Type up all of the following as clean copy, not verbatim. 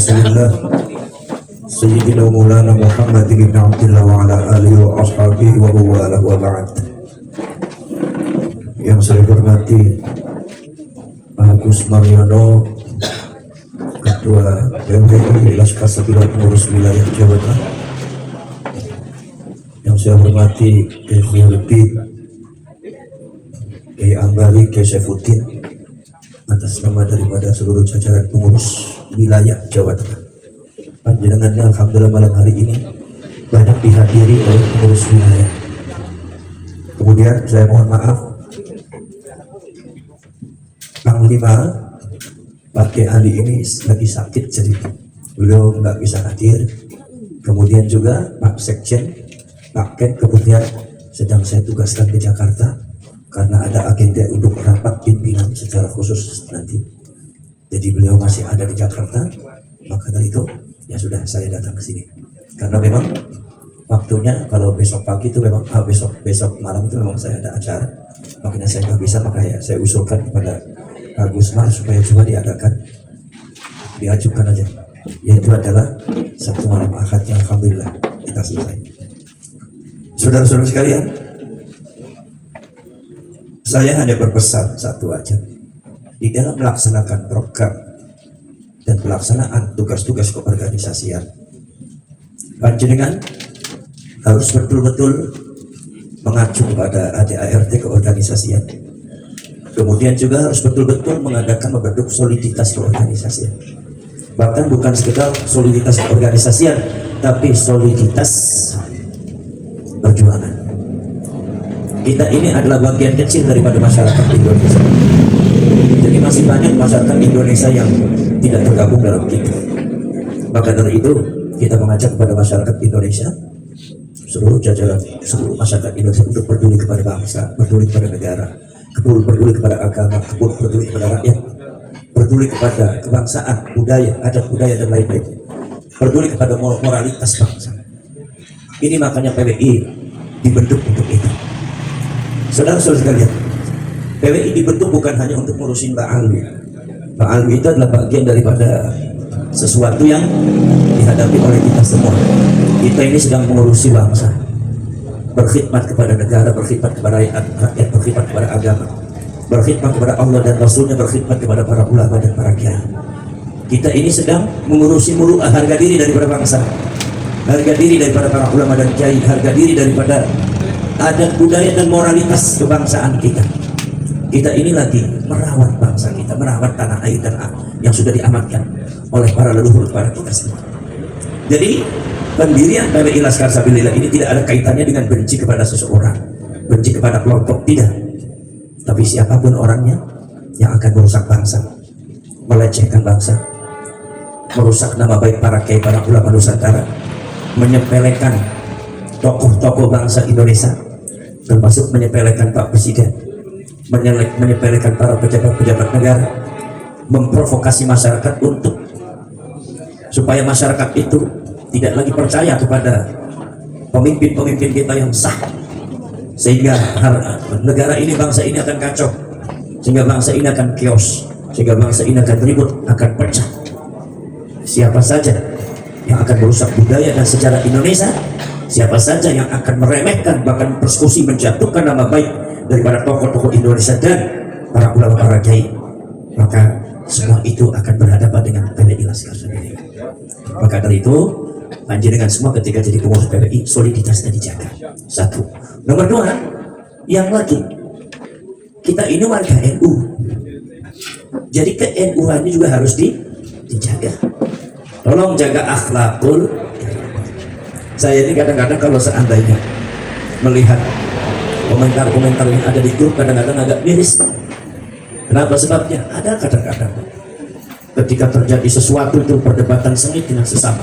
Rasulillah Sayyidina Maulana Muhammad ibn Abdullah wa ala alihi wa ashabihi wa wala wa ba'd. Yang saya hormati Agus Mariono, Ketua MPI Laskar Sabila Pengurus Wilayah Jawa Tengah. Yang saya hormati Kiai Khairuddin, Kiai Ambari, Kiai Saifuddin, atas nama daripada seluruh jajaran pengurus wilayah Jawa Tengah. Panjenengannya alhamdulillah malam hari ini banyak dihadiri oleh pengurus wilayah. Kemudian saya mohon maaf, Panglima Pak Ali ini lagi sakit, jadi beliau nggak bisa hadir. Kemudian juga Pak Sekjen, Pak Ken kemudian sedang saya tugaskan ke Jakarta karena ada agenda untuk rapat pimpinan secara khusus nanti. Jadi beliau masih ada di Jakarta, maka dari itu ya sudah saya datang ke sini. Karena memang waktunya kalau besok pagi itu memang besok malam itu memang saya ada acara, makanya saya nggak bisa, makanya saya usulkan kepada Agus Mar supaya coba diajukan aja. Yaitu adalah Sabtu malam Ahad yang alhamdulillah kita selesai. Saudara-saudara sekalian, saya hanya berpesan satu aja. Di dalam melaksanakan program dan pelaksanaan tugas-tugas keorganisasian, panjenengan harus betul-betul mengacu pada ADART keorganisasian. Kemudian juga harus betul-betul mengadakan membentuk soliditas keorganisasian. Bahkan bukan sekedar soliditas keorganisasian, tapi soliditas perjuangan. Kita ini adalah bagian kecil daripada masyarakat Indonesia. Jadi masih banyak masyarakat Indonesia yang tidak tergabung dalam kita. Maka dari itu kita mengajak kepada masyarakat Indonesia, seluruh jajaran, seluruh masyarakat Indonesia untuk peduli kepada bangsa, peduli kepada negara, peduli kepada agama, peduli kepada rakyat, peduli kepada kebangsaan, budaya, adat budaya dan lain-lain, peduli kepada moralitas bangsa. Ini makanya PWI dibentuk untuk itu. Saudara-saudara sekalian, PWI dibentuk bukan hanya untuk ngurusin Mbak Alwi. Mbak Alwi itu adalah bagian daripada sesuatu yang dihadapi oleh kita semua. Kita ini sedang mengurusi bangsa, berkhidmat kepada negara, berkhidmat kepada rakyat, berkhidmat kepada agama, berkhidmat kepada Allah dan Rasulnya, berkhidmat kepada para ulama dan para kiai. Kita ini sedang mengurusi muru'ah, harga diri daripada bangsa, harga diri daripada para ulama dan kiai, harga diri daripada adat budaya dan moralitas kebangsaan kita. Kita ini lagi merawat bangsa kita, merawat tanah air dan yang sudah diamankan oleh para leluhur kepada kita semua. Jadi pendirian PWI Laskar Sabilillah ini tidak ada kaitannya dengan benci kepada seseorang, benci kepada kelompok, tidak. Tapi siapapun orangnya yang akan merusak bangsa, melecehkan bangsa, merusak nama baik para kiai, para ulama Nusantara, menyepelekan tokoh-tokoh bangsa Indonesia, termasuk menyepelekan Pak Presiden, menyepelekan para pejabat-pejabat negara, memprovokasi masyarakat untuk supaya masyarakat itu tidak lagi percaya kepada pemimpin-pemimpin kita yang sah, sehingga negara ini, bangsa ini akan kacau, sehingga bangsa ini akan chaos, sehingga bangsa ini akan ribut, akan pecah. Siapa saja yang akan merusak budaya dan sejarah Indonesia, siapa saja yang akan meremehkan, bahkan persekusi, menjatuhkan nama baik daripada tokoh-tokoh Indonesia dan para ulama, para kiai, maka semua itu akan berhadapan dengan PWI Laskar Sabilillah. Maka dari itu panjenengan semua ketika jadi pengurus PWI, soliditasnya dijaga. Satu. Nomor dua, yang lagi, kita ini warga NU, jadi ke NU-an ini juga harus dijaga. Tolong jaga akhlakul. Saya ini kadang-kadang kalau seandainya melihat komentar-komentar yang ada di grup, kadang-kadang agak miris. Kenapa sebabnya? Ada kadang-kadang ketika terjadi sesuatu itu perdebatan sengit dengan sesama,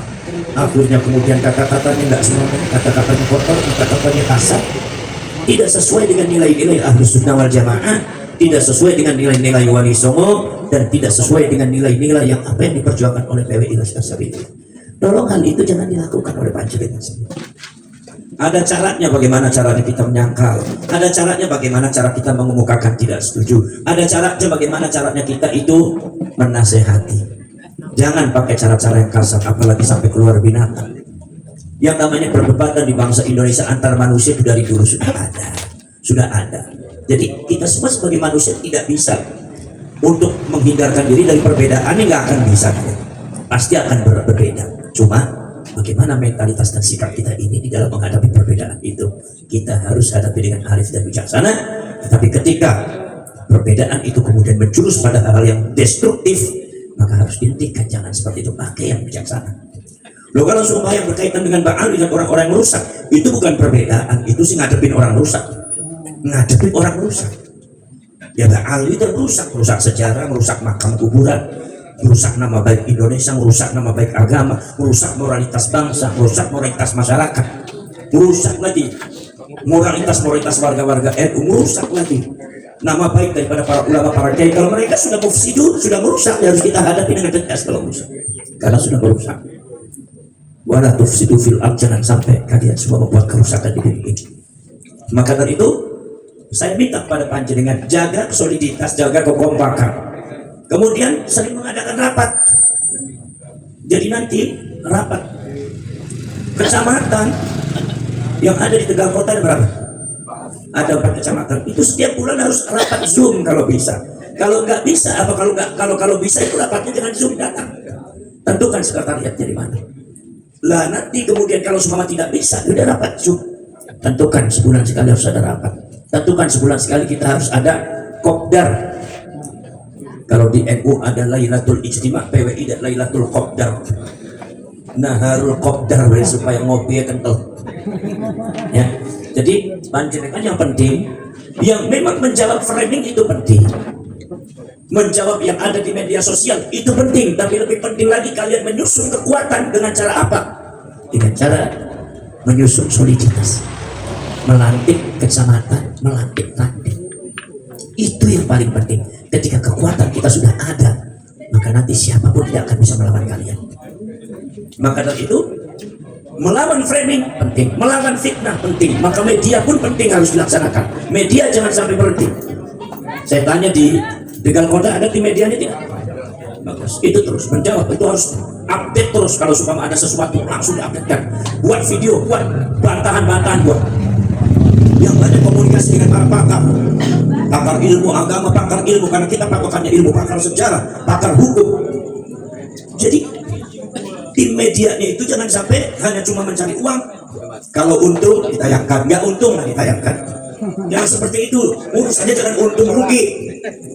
akhirnya kemudian kata-katanya nggak semuanya, kata-katanya kotor, kata-katanya kasar, tidak sesuai dengan nilai-nilai Ahlus Sunnah wal Jamaah, tidak sesuai dengan nilai-nilai Wali Songo, dan tidak sesuai dengan nilai-nilai yang apa yang diperjuangkan oleh PWI Laskar Sabilillah. Tolong hal itu jangan dilakukan oleh panjenengan sendiri. Ada caranya bagaimana caranya kita menyangkal, ada caranya bagaimana cara kita mengemukakan tidak setuju, ada caranya bagaimana caranya kita itu menasehati. Jangan pakai cara-cara yang kasar, apalagi sampai keluar binatang. Yang namanya perdebatan di bangsa Indonesia antar manusia itu dari dulu sudah ada. Jadi kita semua sebagai manusia tidak bisa untuk menghindarkan diri dari perbedaan, ini nggak akan bisa, pasti akan berbeda. Cuma bagaimana mentalitas dan sikap kita ini di dalam menghadapi perbedaan itu, kita harus hadapi dengan arif dan bijaksana. Tetapi ketika perbedaan itu kemudian menjurus pada hal-hal yang destruktif, maka harus dihentikan. Jangan seperti itu, pakai yang bijaksana. Loh, kalau semua yang berkaitan dengan Ba'al dan orang-orang yang rusak, itu bukan perbedaan, itu sih ngadepin orang rusak, ngadepin orang rusak. Ya Ba'al itu merusak sejarah, merusak makam kuburan, merusak nama baik Indonesia, merusak nama baik agama, merusak moralitas bangsa, merusak moralitas masyarakat, merusak lagi moralitas warga-warga NU, merusak lagi nama baik daripada para ulama, para kiai. Kalau mereka sudah mufsidun, sudah merusak, ya harus kita hadapi dengan tegas kalau merusak, karena sudah merusak. Wala tufsidu fil ard, jangan sampai kalian semua membuat kerusakan di bumi ini. Maka dari itu saya minta kepada panjenengan, jaga soliditas, jaga kekompakan, kemudian sering mengadakan rapat. Jadi nanti rapat kecamatan yang ada di Tegal Kota ada berapa? Ada 4 kecamatan. Itu setiap bulan harus rapat Zoom kalau bisa. Kalau nggak bisa, apa kalau bisa itu rapatnya dengan Zoom datang. Tentukan sekretariatnya di mana. Lah nanti kemudian kalau semua tidak bisa, udah rapat Zoom. Tentukan sebulan sekali harus ada rapat. Tentukan sebulan sekali kita harus ada kopdar. Kalau di NU ada Lailatul Ijtima, PWI ada Lailatul Kopdar. Naharul Kopdar, supaya ngopi kental. Ya. Jadi panjenengan yang penting, yang memang menjawab framing itu penting. Menjawab yang ada di media sosial itu penting, tapi lebih penting lagi kalian menyusun kekuatan dengan cara apa? Dengan cara menyusun soliditas, melantik kecamatan, melantik ranting. Itu yang paling penting. Ketika kekuatan kita sudah ada, maka nanti siapapun tidak akan bisa melawan kalian. Maka dari itu, melawan framing penting, melawan fitnah penting. Maka media pun penting, harus dilaksanakan. Media jangan sampai berhenti. Saya tanya di Tegal Kota, ada di medianya tidak? Bagus. Itu terus menjawab, itu harus update terus. Kalau suka ada sesuatu langsung diupdatekan. Buat video, buat bantahan-bantahan, buat yang banyak komunikasi dengan para pakar ilmu agama, pakar ilmu, karena kita patokannya ilmu, pakar sejarah, pakar hukum. Jadi tim medianya itu jangan sampai hanya cuma mencari uang. Kalau untung ditayangkan, nggak untung nggak ditayangkan. Jangan seperti itu. Urusannya jangan untung rugi.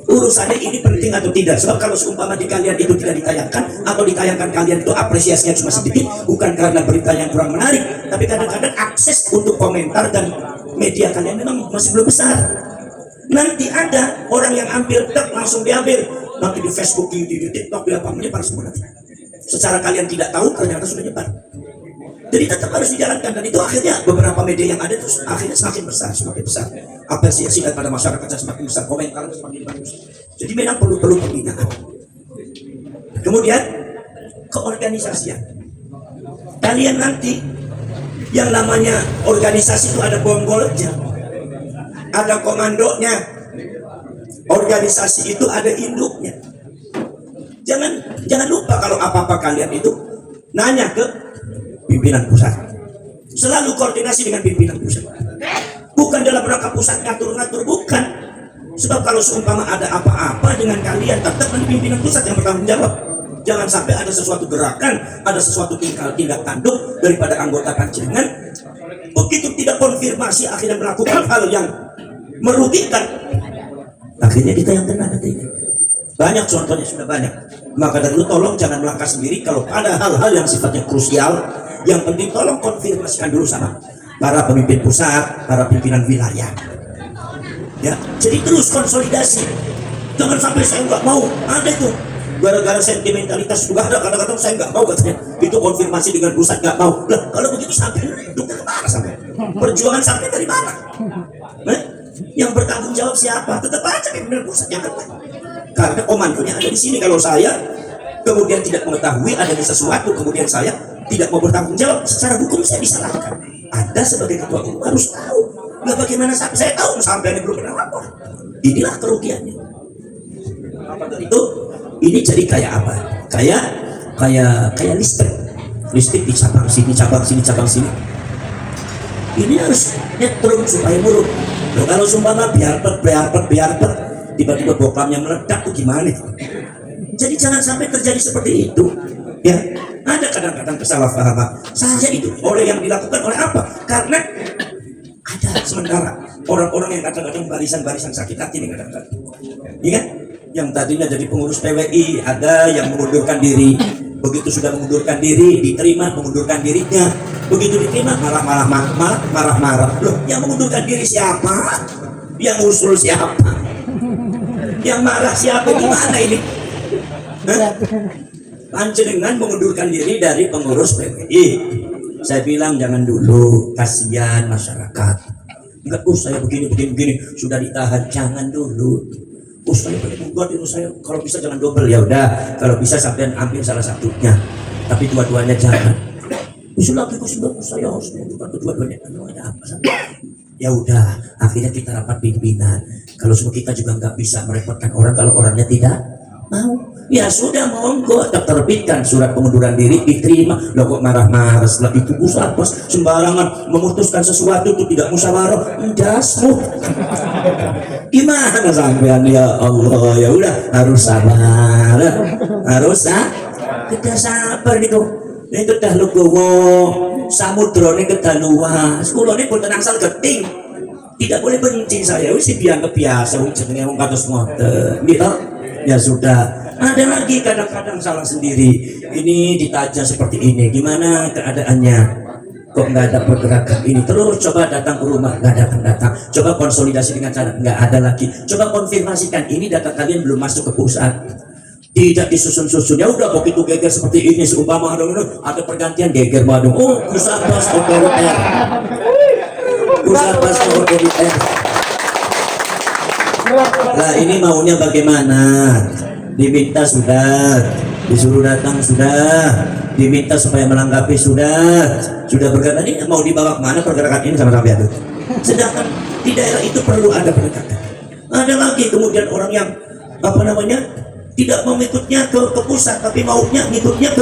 Urusannya ini penting atau tidak. Sebab kalau seumpama di kalian itu tidak ditayangkan, atau ditayangkan kalian itu apresiasinya cuma sedikit, bukan karena berita yang kurang menarik, tapi kadang-kadang akses untuk komentar dan media kalian memang masih belum besar. Nanti ada orang yang ambil langsung diambil, nanti di Facebook, di TikTok, di apa, menyebar semua nanti. Secara kalian tidak tahu, ternyata sudah nyebar. Jadi tetap harus dijalankan, dan itu akhirnya beberapa media yang ada itu akhirnya semakin besar. Apresiasi daripada masyarakat semakin besar, komentar semakin bagus. Jadi memang perlu pembinaan. Kemudian keorganisasian. Kalian nanti yang namanya organisasi itu ada bonggolnya, ada komandonya. Organisasi itu ada induknya. Jangan lupa kalau apa-apa kalian itu nanya ke pimpinan pusat. Selalu koordinasi dengan pimpinan pusat. Bukan dalam rangka pusat ngatur-ngatur, bukan. Sebab kalau seumpama ada apa-apa dengan kalian, tetap nanti pimpinan pusat yang bertanggung jawab. Jangan sampai ada sesuatu gerakan, ada sesuatu tindak tanduk daripada anggota panjenengan. Begitu tidak konfirmasi, akhirnya melakukan hal yang merugikan. Akhirnya kita yang kena nanti. Banyak contohnya, sudah banyak. Maka dari itu tolong jangan melangkah sendiri kalau ada hal-hal yang sifatnya krusial. Yang penting tolong konfirmasikan dulu sama para pemimpin pusat, para pimpinan wilayah. Ya, jadi terus konsolidasi. Jangan sampai saya nggak mau. Ada itu gara-gara sentimentalitas juga ada, kadang-kadang saya nggak mau katanya. Itu konfirmasi dengan pusat nggak mau. Lah kalau begitu sampai itu kemana sampai? Perjuangan sampai dari mana? Yang bertanggung jawab siapa? Tetap aja pimpinan pusat yang kena. Karena komandonya ada di sini. Kalau saya kemudian tidak mengetahui adanya sesuatu, kemudian saya tidak mau bertanggung jawab, secara hukum saya disalahkan. Anda sebagai ketua umum harus tahu. Nah, bagaimana saya tahu sampai ini belum pernah lapor. Inilah kerugiannya. Itu ini jadi kayak apa? Kayak kayak listrik di cabang sini cabang sini cabang sini. Ini harus nyetrum supaya muruk. Loh, kalau sumpama biar pet tiba-tiba bokamnya meledak tuh gimana? Jadi jangan sampai terjadi seperti itu. Ya, ada kadang-kadang kesalahpahaman. Saya itu oleh yang dilakukan oleh apa? Karena ada sementara orang-orang yang kadang-kadang barisan sakit hati nih kadang-kadang. Iya kan? Yang tadinya jadi pengurus PWI, ada yang mengundurkan diri. Begitu sudah mengundurkan diri, diterima mengundurkan dirinya. Begitu diterima marah-marah. Loh, yang mengundurkan diri siapa? Yang usul siapa? Yang marah siapa? Gimana ini? Panjenengan mengundurkan diri dari pengurus PWI. Saya bilang jangan dulu, kasihan masyarakat. Enggak, saya begini sudah ditahan, jangan dulu. Saya pengen membuat itu saya, kalau bisa jangan double, ya udah, kalau bisa sampai ambil salah satunya, tapi dua-duanya jangan. Usul saya harus menentukan kedua-duanya. Ada apa sampai? Ya udah, akhirnya kita rapat pimpinan. Kalau semua kita juga nggak bisa merepotkan orang kalau orangnya tidak mau. Ya sudah, monggo terbitkan surat pengunduran diri, diterima. Lo kok marah-marah setelah itu? Usah pas sembarangan memutuskan sesuatu itu tidak musyawarah. Dasmu gimana sampean, ya Allah? Ya udah, harus sabar, kita sabar gitu. Itu dah legowo samudra ini kedah luas. Kulo ini pun tenang sal geting, tidak boleh benci saya. Wis biang kebiasa jenenge wong kados ngoten gitu. Ya sudah. Ada lagi kadang-kadang salah sendiri. Ini ditajah seperti ini, gimana keadaannya? Kok nggak ada pergerakan ini? Terus coba datang ke rumah, nggak datang. Coba konsolidasi dengan cara, nggak ada lagi. Coba konfirmasikan, ini data kalian belum masuk ke pusat. Tidak disusun-susun. Ya udah, begitu geger seperti ini, seumpama ada pergantian geger badung. Oh, pusat pas otoriter. Lah ini maunya bagaimana? Diminta sudah, disuruh datang sudah, diminta supaya melengkapi sudah bergerak. Ini mau dibawa kemana pergerakan ini sama sampai itu? Sedangkan di daerah itu perlu ada pendekatan. Ada lagi kemudian orang yang tidak mau ikutnya ke pusat, tapi maunya ngikutnya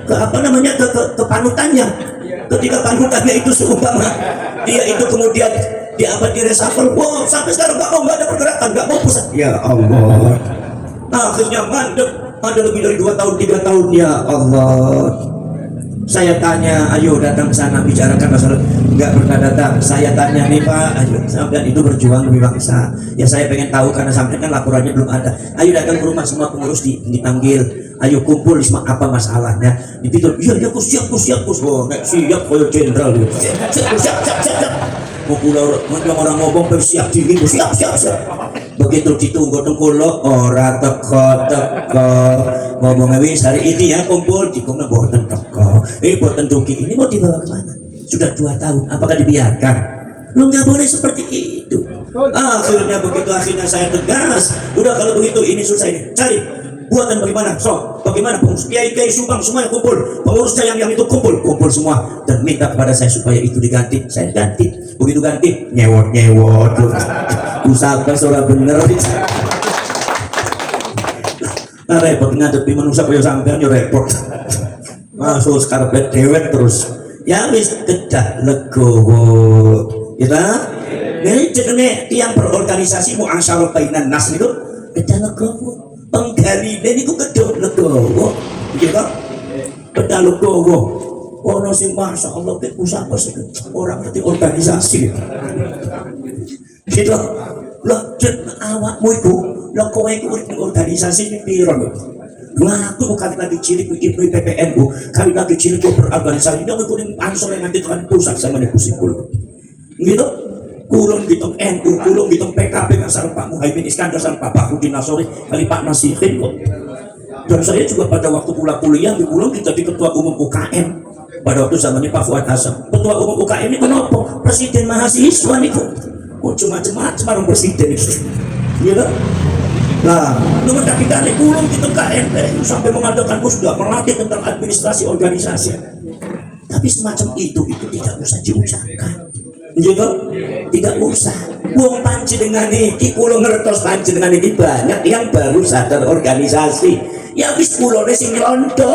ke panutannya. Ketika panutannya itu seumpama dia itu kemudian di reshuffle, wow, sampai sekarang nggak ada pergerakan, nggak mau pusat. Ya Allah. Akhirnya mandek, ada lebih dari 2 tahun 3 tahun. Ya Allah, saya tanya, ayo datang ke sana bicarakan masalah, nggak pernah datang. Saya tanya nih Pak, ayo sampean itu berjuang demi bangsa. Ya saya pengen tahu karena sampean kan laporannya belum ada. Ayo datang ke rumah semua pengurus dipanggil. Ayo kumpul, apa masalahnya? Dipitur, iya aku siap. Oh, siap koyo jenderal gitu. Siap. Orang ngomong siap dingin, siap. Begitu ditunggu tengkulok ora teko ngomongnya wis hari ini ya kumpul dikongnya boten teko boten duki. Ini mau dibawa kemana? Sudah 2 tahun, apakah dibiarkan? Lu nggak boleh seperti itu. Akhirnya saya tegas, udah kalau begitu ini susah ini, cari buatan bagaimana? Bagaimana pengurus kiai sumbang semuanya kumpul, pengurusnya yang itu kumpul semua dan minta kepada saya supaya itu diganti. Saya ganti. Begitu ganti nyewot usaha seorang bener. Nah repot ngadepi manusia kaya sampean yo repot. Masuk karpet dewek terus. Ya wis kedah legowo. Ya. Ini jenenge tiang berorganisasi muasyarah bainan nas itu kedah legowo. Penggaline niku kedah legowo. Gitu. Kedah legowo. Ono sing masya Allah ke pusat orang ngerti organisasi. Gitu lah, awakmu itu lah kowe itu organisasi ini piro lho. Lah aku bukan lagi cilik bikin PPNU, kali lagi cilik berorganisasi dia ngikutin pansel yang nanti tuhan pusat sama nih kusikul. Gitu. Kulon gitu NU, kulon gitu PKB kasar Pak Muhaimin Iskandar sama Pak Bakudin Nasori kali Pak Nasihin kok. Dan saya juga pada waktu kuliah di Kulon kita di ketua umum UKM. Pada waktu zamannya Pak Fuad Hasan, ketua umum UKM ini kenapa? Presiden mahasiswa nih kok. Macam-macam orang presiden itu. Gitu. Nah, nomor kita nih Kulon kita KMP sampai mengadakan sudah melatih tentang administrasi organisasi. Tapi semacam itu tidak usah diucapkan. Gitu? Tidak usah. Wong panjenengan iki kula ngertos panjenengan iki banyak yang baru sadar organisasi. Ya wis kulone sing londo.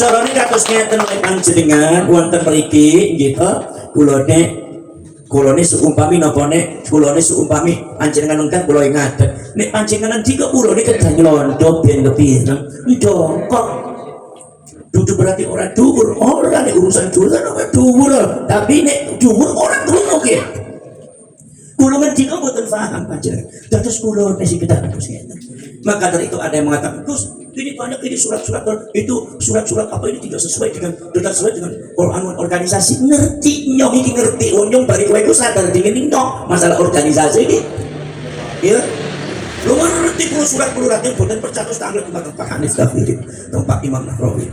Carane kados ngeten nek panjenengan wonten mriki gitu, kulone seumpami napa nek kulone seumpami panjenengan engkang kula ngadeg. Nek panjenengan jika kulone kedah londo ben kepireng, ndongkok. Dudu berarti orang dhuwur, ora nek urusan dhuwur ora dhuwur, tapi nek dhuwur ora krungu ki. Kula mendika mboten paham panjenengan. Dados kula sing kedah terus ngeten. Maka dari itu ada yang mengatakan, Gus, ini banyak ini surat-surat itu surat-surat apa ini tidak sesuai dengan Quran organisasi. Ngerti nyong ini ngerti nyong bari kowe iku sadar dingin nyong masalah organisasi ini. Ya. Lu ngerti kulo surat kulo rakyat boten percatus tanggal tempat Pak Hanif Kafiri, tempat Imam Nahrawi.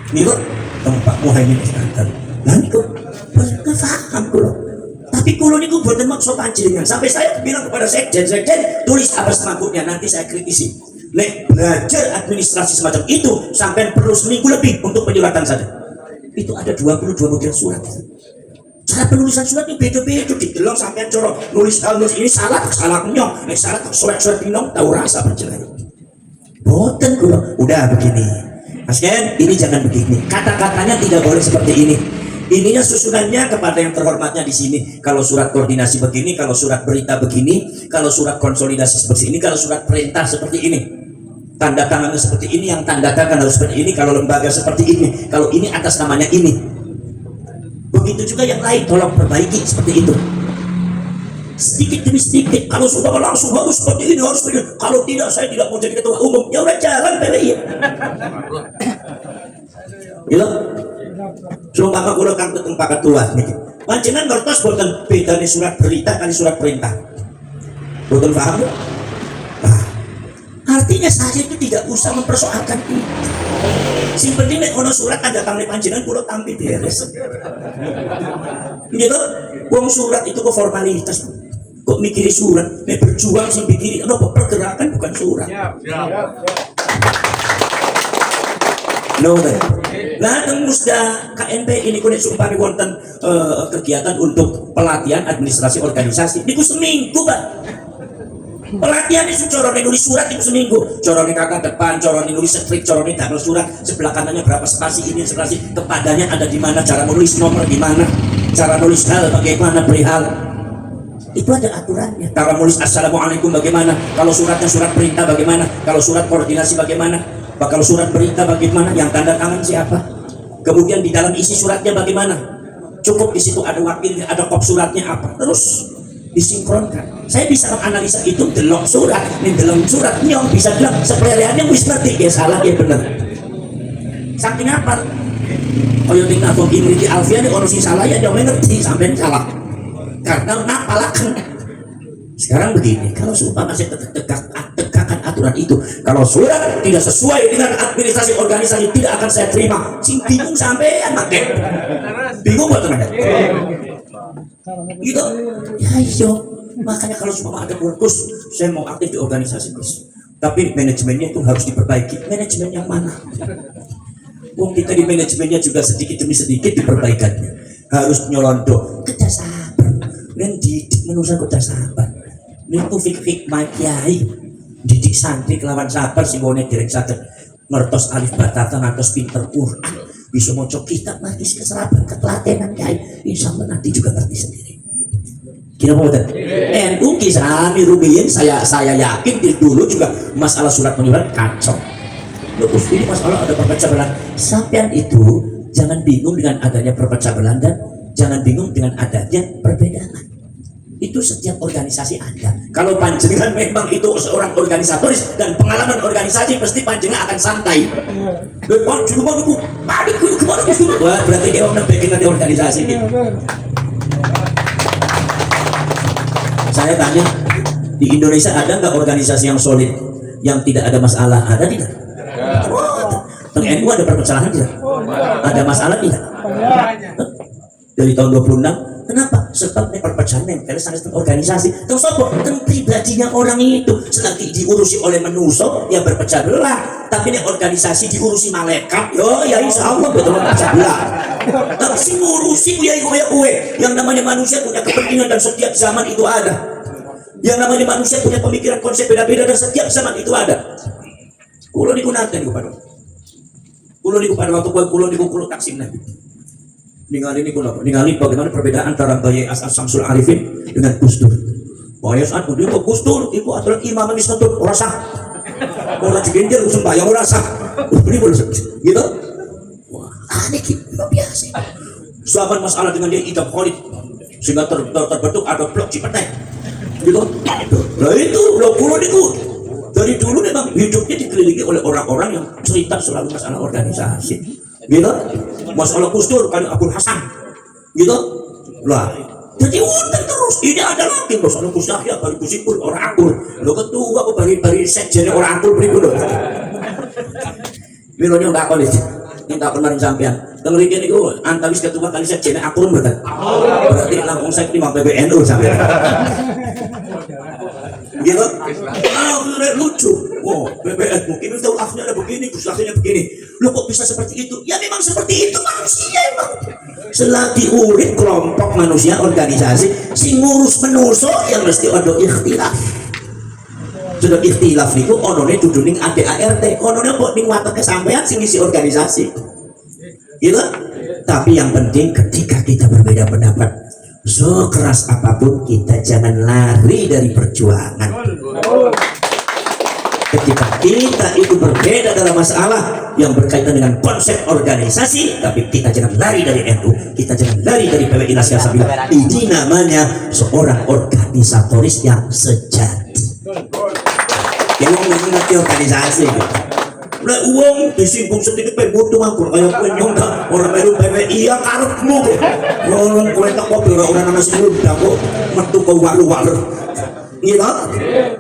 Niku tempat Muhaimin Iskandar. Lah niku boten paham kulo. Tapi kulo niku boten maksud panjenengan. Sampai saya bilang kepada sekjen tulis apa semangkutnya nanti saya kritisi. Nek belajar administrasi semacam itu sampai perlu seminggu lebih untuk penyuratan saja. Itu ada 22 model surat. Cara penulisan surat ini beda-beda, didelong sampai coro nulis ini salah nyong, nek salah surat-surat pinong tahu rasa perjalanan. Boten kulo. Udah begini. Mas Ken, ini jangan begini. Kata-katanya tidak boleh seperti ini. Ininya susunannya kepada yang terhormatnya di sini. Kalau surat koordinasi begini, kalau surat berita begini, kalau surat konsolidasi seperti ini, kalau surat perintah seperti ini. Tanda tangannya seperti ini, yang tanda tangan harus seperti ini, kalau lembaga seperti ini, kalau ini atas namanya ini. Begitu juga yang lain, tolong perbaiki seperti itu. Sedikit demi sedikit, kalau sudah langsung harus seperti ini, harus seperti ini. Kalau tidak, saya tidak mau jadi ketua umum. Ya udah jalan PWI. Ya. Sumpah kula kang teteng Pak Ketua niki. Panjenengan ngertos boten bedane surat berita kali surat perintah? Boten paham? Nah, artinya saya itu tidak usah mempersoalkan itu. Sing penting nek ono surat tanda tangan panjenengan kula tampi beres. Gitu, wong surat itu kok formalitas. Kok mikiri surat, nek berjuang sing pikiri apa pergerakan bukan surat. No, nah, musda KNP ini kulit sumpah wonten kegiatan untuk pelatihan administrasi organisasi. Niku seminggu, Pak. Pelatihan itu corone nulis surat itu seminggu. Corone kakak depan, corone nulis strip, corone tanggal surat, sebelah kanannya berapa spasi ini spasi, kepadanya ada di mana, cara menulis nomor di mana, cara nulis hal bagaimana perihal. Itu ada aturannya. Cara menulis assalamualaikum bagaimana, kalau suratnya surat perintah bagaimana, kalau surat koordinasi bagaimana. Bakal surat berita bagaimana, yang tanda tangan siapa, kemudian di dalam isi suratnya bagaimana, cukup di situ ada wakilnya, ada kop suratnya apa, terus disinkronkan. Saya bisa menganalisa itu delok surat, nih delok surat nyong bisa bilang sepeleannya wis ngerti ya salah ya bener. Saking apa? Koyo ning aku Imriti Alfian ono sing salah ya nyong ngerti sampean salah. Karena napalaken. Sekarang begini, kalau sumpah masih tegakkan aturan itu, kalau surat tidak sesuai dengan administrasi organisasi tidak akan saya terima. Sing bingung sampean makin bingung buat teman gitu ya. Iyo, makanya kalau sumpah ada kursus saya mau aktif di organisasi Gus, tapi manajemennya itu harus diperbaiki. Manajemen yang mana? Wong kita di manajemennya juga sedikit demi sedikit diperbaikannya, harus nyolondo kedah sabar dan didik manusia kedah sabar. Niku hikmah kiai didik santri kelawan sabar sing ngene derek saged ngertos alif bata ngantos pinter Quran, bisa maca kitab mati keserapan ketelatenan kiai, insyaallah nanti juga ngerti sendiri. Kira boten? NU kisami rumiyin saya yakin dari dulu juga masalah surat menyurat kacau. Terus ini masalah ada perpecah belah. Sampean itu jangan bingung dengan adanya perpecah belah dan jangan bingung dengan adanya perbedaan. Itu setiap organisasi ada. Kalau panjenengan memang itu seorang organisatoris dan pengalaman organisasi, pasti panjenengan akan santai. Depan cuma itu panik kemana itu? Wah, berarti dia orang bikin nanti organisasi ini. Saya tanya, di Indonesia ada nggak organisasi yang solid, yang tidak ada masalah? Ada tidak? NU ada perpecahan tidak? Ada masalah tidak? Dari tahun 26. Kenapa? Sebab ini perpecahan nempel sangat organisasi. Terus apa? Kan pribadinya orang itu selagi diurusi oleh manusia ya berpecah belah. Tapi ini organisasi diurusi malaikat, yo ya insya Allah betul berpecah belah. Tapi si ngurusi kue yang namanya manusia punya kepentingan dan setiap zaman itu ada. Yang namanya manusia punya pemikiran konsep beda-beda dan setiap zaman itu ada. Kulo niku nate niku padha. Kulo niku pada waktu kulo taksim nabi. Ningali niku napa? Ningali bagaimana perbedaan antara Bayi As'ad Samsul Arifin dengan Gus Dur. Bayi As'ad kudu kok Gus Dur iku adalah imam wis tetep ora sah. Ora digenjer sembahyang ora sah. Ini boleh gitu. Wah, aneh gitu, biasa. Sahabat masalah dengan dia idam Khalid sehingga terbentuk ada blok Cipete. Gitu. Nah itu lo kulo niku dari dulu memang hidupnya dikelilingi oleh orang-orang yang cerita selalu masalah organisasi. Gitu. Masalah Gus Dur kan Abdul Hasan. Gitu. Lah, jadi udah terus ini ada lagi masalah Gus Yahya bari Gus Ipul orang akur. Lo ketua kok bari sekjen orang akur pripun lho. Milone tak kok minta benar sampean. Teng mriki niku antawis ketua kali sekjen akur mboten. Berarti langkung saya 5 PBNU sampean. Gitu? Lucu. Oh, BBN mungkin tahu akhirnya ada begini, Gus akhirnya begini. Lo kok bisa seperti itu? Ya memang seperti itu manusia emang. Selagi urip kelompok manusia organisasi, si ngurus menuso yang mesti ada ikhtilaf. Sudah ikhtilaf niku onone dudu ning ADART, onone kok ning watek sampean sing isi organisasi. Gitu? Tapi yang penting ketika kita berbeda pendapat, sekeras apapun kita jangan lari dari perjuangan. Ketika kita itu berbeda dalam masalah yang berkaitan dengan konsep organisasi, tapi kita jangan lari dari NU, kita jangan lari dari PWI Nasional Sabila. Ini namanya seorang organisatoris yang sejati. Yang mengerti organisasi. Lah uang disinggung sedikit butuh mangkur kayak kowe nyondak orang melu PWI ya karepmu. Ngomong kowe tak kok ora orang ana sing ndak kok metu ke walu-walu. Iya,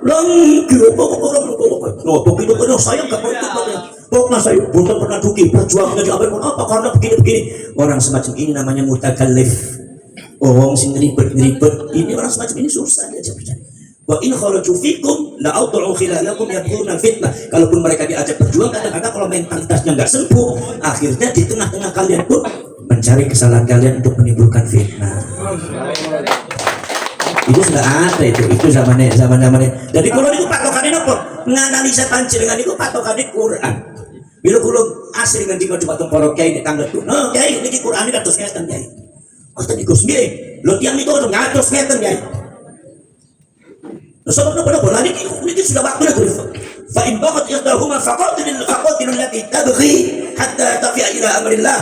langkah begitu kan saya nggak mau ikut pokoknya saya bukan pernah duki berjuang dari apa karena begini orang semacam ini namanya mutakallif. Orang sing ribet ini orang semacam ini susah dia percaya. Wa in kharaju fikum la awta'u khilalakum yabghuna fitnah. Kalaupun mereka diajak berjuang kadang-kadang kalau mentalitasnya nggak sembuh, akhirnya di tengah-tengah kalian pun mencari kesalahan kalian untuk menimbulkan fitnah. Itu sudah ada itu zamannya. Jadi kalau itu patokannya apa? Menganalisa panjenengan itu patokannya Quran. Bila kulo asli dengan dikau coba temporo kiai di tangga tuh. No kiai ini Quran ini kados ngeten kiai. Kata dikus kiai. Lo tiang itu udah ngatos ngeten kiai. Soalnya benar ini sudah waktunya tuh. Fa in baqat ihdahuma faqatilul lati tabghi hatta tafi'a ila amrillah.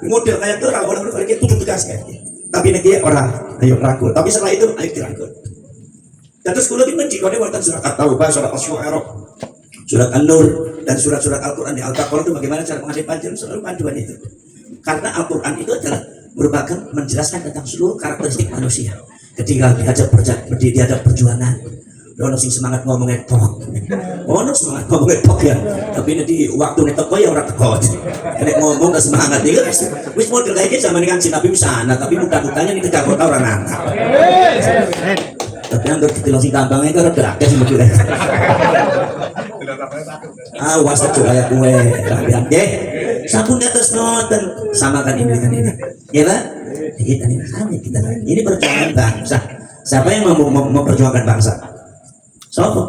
Model kayak itu orang kayak itu tegas kayak. Tapi nanti orang ayo rangkul. Tapi setelah itu ayo dirangkul. Dan terus kalau dimenjikone wonten surat At-Taubah, surat Asy-Syu'ara, surat An-Nur dan surat-surat Al-Qur'an di Al-Baqarah itu bagaimana cara menghadapi panjenengan selalu panduan itu. Karena Al-Qur'an itu adalah merupakan menjelaskan tentang seluruh karakteristik manusia. Ketika diajak perjuangan, ono sing semangat ngomongnya tok. Ono semangat ngomongnya tok ya. Tapi nanti waktu netok ya ora teko. Nek ngomong gak semangat iki wis model kayak gitu sama dengan si Nabi sana, tapi muka-mukanya nih tegak kota orang nantang. Tapi anggap kita langsung gampangnya itu rada akeh sebetulnya. Awas aja kayak kue, rapian deh. Sampun di atas noten, samakan ini dengan ini. Ya lah, kita ini sama kita. Ini perjuangan bangsa. Siapa yang mau memperjuangkan bangsa? Siapa?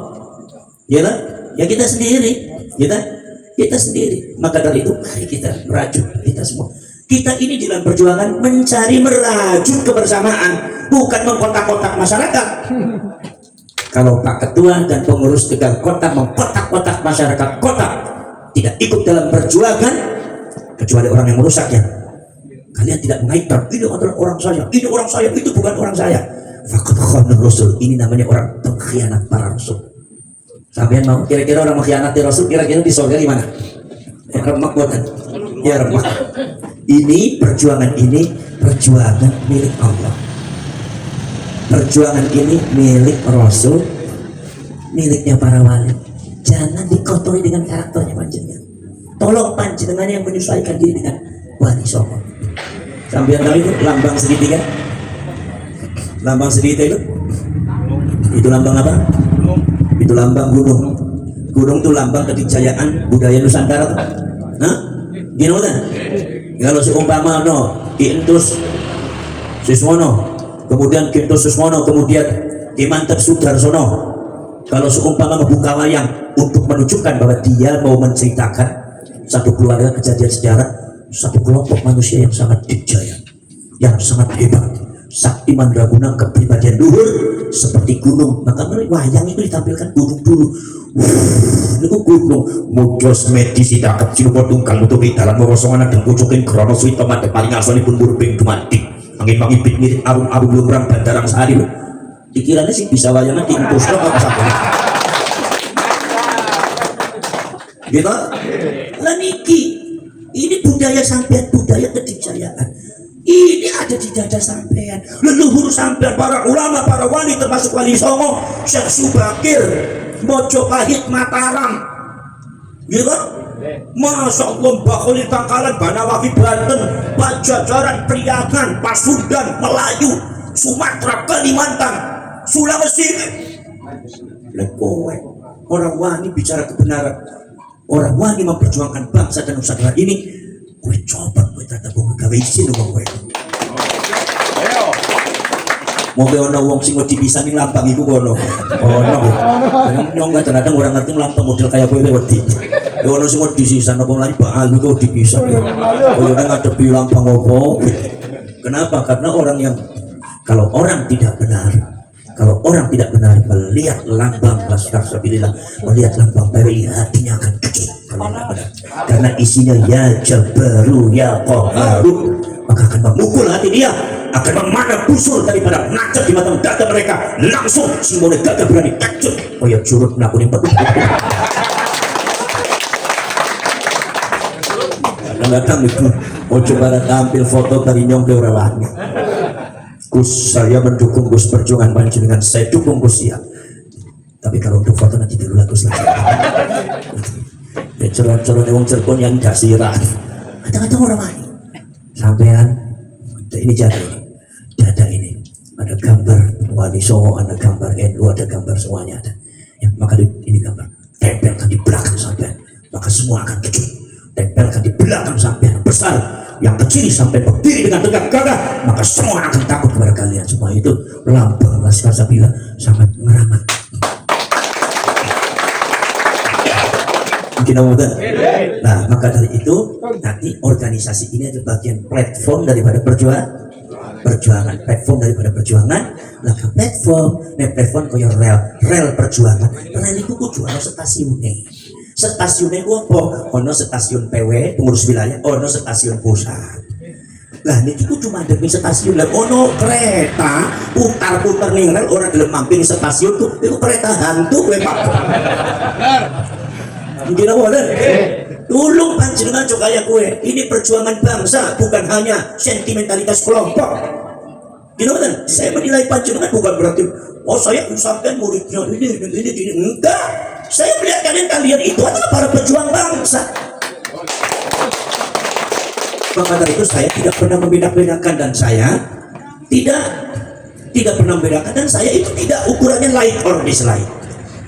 Ya lah, ya kita sendiri. Kita sendiri. Maka dari itu mari kita merajut kita semua. Kita ini di dalam perjuangan mencari merajut kebersamaan, bukan mengkotak-kotak masyarakat. Kalau Pak Ketua dan pengurus Tegal Kota mengkotak-kotak masyarakat kota, tidak ikut dalam perjuangan, kecuali orang yang merusak ya. Kalian tidak mengaitkan ini adalah orang saya, ini orang saya, itu bukan orang saya. Faqad khana Rasul, ini namanya orang pengkhianat para rasul. Sampean mau kira-kira orang mengkhianati Rasul kira-kira di surga di mana? Remak buatan. Ya remak. Ini perjuangan milik Allah. Perjuangan ini milik Rasul, miliknya para wali. Jangan dikotori dengan karakternya panjenengan. Tolong panjenengan yang menyesuaikan diri dengan wali songo. Sambil tahu itu lambang segitiga. Lambang segitiga itu lambang apa? Itu lambang gunung. Gunung itu lambang kedikjayaan budaya Nusantara tuh. Hah? Gini kan? Kalau seumpama Ki Entus Suswono, kemudian Ki Entus Suswono, kemudian Mantep Sudarsono kalau seumpama membuka wayang untuk menunjukkan bahwa dia mau menceritakan satu keluarga kejadian sejarah, satu kelompok manusia yang sangat dijaya, yang sangat hebat, sakti mandraguna, kepribadian luhur seperti gunung. Maka wayang itu ditampilkan gunung dulu. Niku gunung mujos medis tidak kecil tunggal nutupi dalam merosongan dan pucukin krono suwi tempat paling asalipun murbing dumati angin mangipit ngirit arum-arum lumrang bandarang sehari lho. Pikirannya sih bisa wayangan diimpus loh apa sampai gitu lah niki. Ini budaya sampean, budaya kedijayaan ini ada di dada sampean, leluhur sampean, para ulama, para wali termasuk Wali Songo, Syekh Subakir, Mojopahit, Mataram gitu kan? Masya Allah, Mbak Khalil Tangkalan, Banawafi Banten, Pajajaran, Priangan, Pasundan, Melayu, Sumatera, Kalimantan, Sulawesi. Lekowe orang wani bicara kebenaran, orang wani memperjuangkan bangsa dan nusantara ini. Gue coba gue tata gue gawe isin ngomong gue. Mau ke ono wong sing wedi bisa ning lampang iku kono. Ono. Nyong kadang-kadang orang ngerti lampang model kayak kowe wedi. Ya ono sing wedi sisan apa lari baal iku dipisah. Oh ya ngadepi lampang opo. Kenapa? Karena orang yang kalau orang tidak benar melihat lambang Laskar Sabilillah, melihat lambang PWI, hatinya akan kecil kalau tidak benar. Karena isinya ya Jabaru ya Qaharu, maka akan memukul hati dia, akan memanah busur daripada ngacet di mata dada mereka. Langsung Simone gagah berani kacut koyok curut nakunin penuh. Kadang-kadang itu mau coba tampil foto dari nyong ke orangnya. Gus, saya mendukung Gus perjuangan panjenengan, saya dukung Gus ya. Tapi kalau untuk foto nanti dulu lah Gus lagi. Calon-calon wong Cirebon yang gak sirah. Kadang-kadang orang lain. Sampean, ini dada ini ada gambar Wali Songo, ada gambar NU, ada gambar semuanya ada. Ya, maka ini gambar tempelkan di belakang sampean, maka semua akan kecil. Tempelkan di belakang sampean besar, yang kecil sampai berdiri dengan tegak gagah, maka semua akan takut kepada kalian. Semua itu lambang Laskar Sabilillah sangat meramat. Mungkin betul. Nah, maka dari itu nanti organisasi ini adalah bagian platform daripada perjuangan, platform daripada perjuangan. Laka platform koyo rel perjuangan. Rel itu kudu ana stasiunnya apa? Ono stasiun PW pengurus wilayah, ono stasiun pusat. Lah niki kudu mandhepi stasiun. Lah ono kereta putar-putar ning rel ora gelem mampir stasiun tuh. Itu kereta hantu kowe Pak. Mungkin apa kan? Tolong panjenengan juga kayak gue. Ini perjuangan bangsa, bukan hanya sentimentalitas kelompok. Gini kan? Saya menilai panjenengan bukan berarti oh saya sampai muridnya ini enggak. Saya melihat kalian itu adalah para pejuang bangsa. Maka dari itu saya tidak pernah membeda-bedakan, dan saya tidak pernah membedakan, dan saya itu tidak ukurannya like or dislike.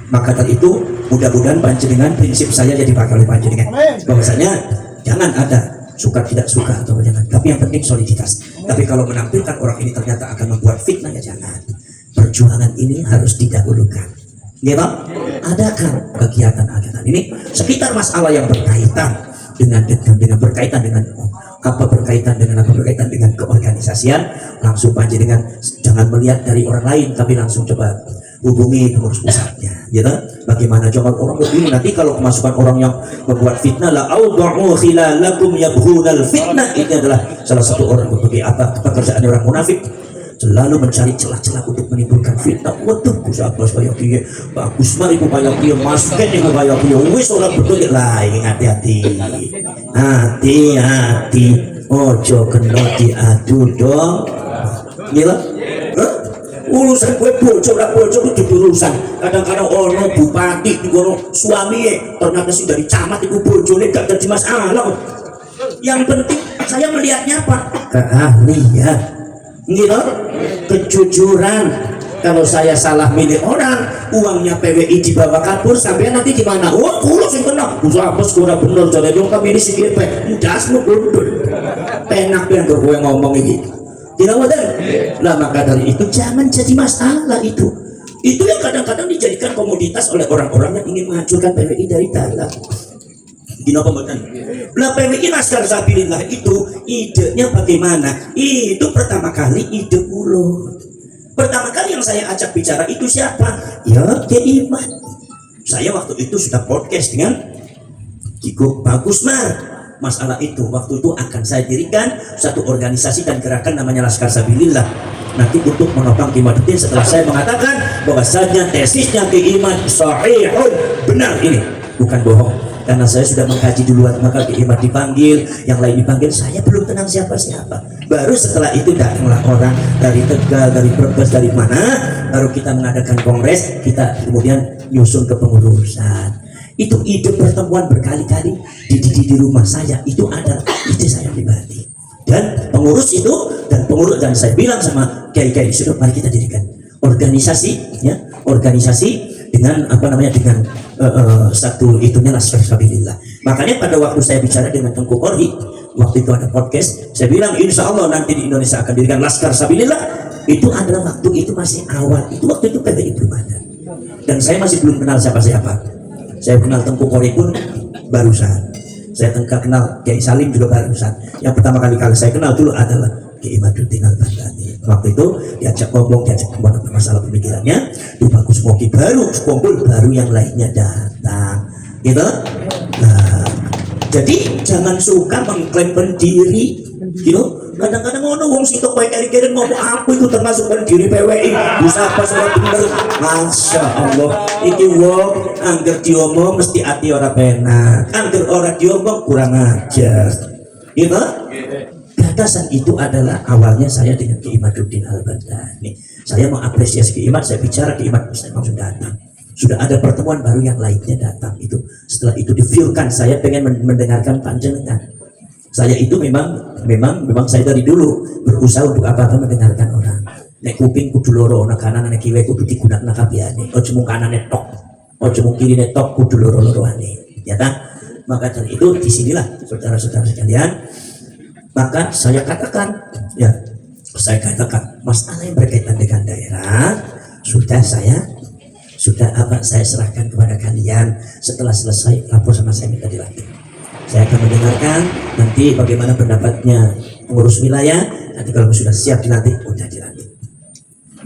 Maka dari itu mudah-mudahan panjenengan prinsip saya jadi pakai oleh panjenengan, bahwasanya jangan ada suka tidak suka atau jangan, tapi yang penting soliditas. Tapi kalau menampilkan orang ini ternyata akan membuat fitnah, ya jangan. Perjuangan ini harus didahulukan. Ya Pak, adakan kegiatan ini sekitar masalah yang berkaitan dengan berkaitan dengan keorganisasian. Langsung panjenengan jangan melihat dari orang lain, tapi langsung coba hubungi pengurus pusatnya, gitu. Bagaimana jangan orang begini, nanti kalau kemasukan orang yang membuat fitnah, la awda'u khilalakum yabghunal fitnah. Ini adalah salah satu orang berbagai pekerjaan orang munafik, selalu mencari celah-celah untuk menimbulkan fitnah. Waduh, Gus Abbas kayak dia, bagus mari ku kayak dia, Mas Ken iku kayak dia, wis ora betul lah. Ini hati-hati, ojo kena diadu dong, gila. Urusan gue bojo itu urusan. Kadang-kadang ono bupati di kono suami ternyata sih dari camat itu bojone gak jadi masalah. Yang penting saya melihatnya apa? Keahlian, gitu, kejujuran. Kalau saya salah milih orang, uangnya PWI dibawa kabur, sampai nanti di mana? Wah, kulo sing kena. Usah apa ora bener jare dong kami di sini pe. Ndasmu gundul. Penak ben gue ngomong iki. Tidak wajar. Lah maka dari itu jangan jadi masalah itu. Itu yang kadang-kadang dijadikan komoditas oleh orang-orang yang ingin menghancurkan PWI dari dalam. Gino pembuatan. Lah PWI Laskar Sabilillah itu idenya bagaimana? Itu pertama kali ide ulo. Pertama kali yang saya ajak bicara itu siapa? Ya Kiai Iman. Saya waktu itu sudah podcast dengan Kiko Bagusmar. Masalah itu waktu itu akan saya dirikan satu organisasi dan gerakan namanya Laskar Sabilillah. Nanti untuk menopang Imaduddin setelah saya mengatakan bahwasanya tesisnya Kiai Iman sahihun, benar ini, bukan bohong. Karena saya sudah mengkaji duluan, maka Kiai Iman dipanggil, yang lain dipanggil, saya belum kenal siapa-siapa. Baru setelah itu datanglah orang dari Tegal, dari Brebes, dari mana, baru kita mengadakan kongres, kita kemudian nyusun ke pengurusan. Itu ide pertemuan berkali-kali di rumah saya, itu adalah ide saya pribadi. Dan pengurus itu dan saya bilang sama kiai-kiai sudah, mari kita dirikan organisasi, ya, organisasi dengan apa namanya, dengan satu itunya Laskar Sabilillah. Makanya pada waktu saya bicara dengan Tengku Korhi, waktu itu ada podcast, saya bilang insya Allah nanti di Indonesia akan dirikan Laskar Sabilillah. Itu adalah waktu itu masih awal, itu waktu itu PWI belum ada, dan saya masih belum kenal siapa-siapa. Saya kenal Tengku Korhi pun barusan. Saya kenal Kiai Salim juga barusan. Yang pertama kali saya kenal dulu adalah Kiai Imaduddin Al-Bandani. Waktu itu diajak ngomong, diajak ngomong masalah pemikirannya. Itu bagus, Moki baru kumpul, baru yang lainnya datang. Gitu. Nah, jadi jangan suka mengklaim pendiri. Gitu. Kadang-kadang ngono wong sitok baik kiri-kiri ngomong aku itu termasuk pendiri PWI. Bisa apa salah bener. Masya Allah. Iki wong angger diomong mesti hati ora penak. Angger ora diomong kurang ajar. Gitu? Batasan itu adalah awalnya saya dengan Kiai Imaduddin Al-Bandani. Saya mengapresiasi Kiai Imad, saya bicara Kiai Imad, saya langsung datang. Sudah ada pertemuan baru yang lainnya datang itu. Setelah itu di-feel-kan saya pengen mendengarkan panjenengan. Saya itu memang saya dari dulu berusaha untuk apa-apa mendengarkan orang. Nek kuping kudu loro, nek kanan nek kiwe kudu digunakan kabehane. Ojo mung kanane tok, ojo mung kirine tok, kudu loro-loroane. Ya kan? Maka dari itu disinilah saudara-saudara sekalian, maka saya katakan masalah yang berkaitan dengan daerah sudah saya serahkan kepada kalian. Setelah selesai lapor sama saya, minta dilantik. Saya akan mendengarkan nanti bagaimana pendapatnya pengurus wilayah. Nanti kalau sudah siap dilantik, udah dilantik.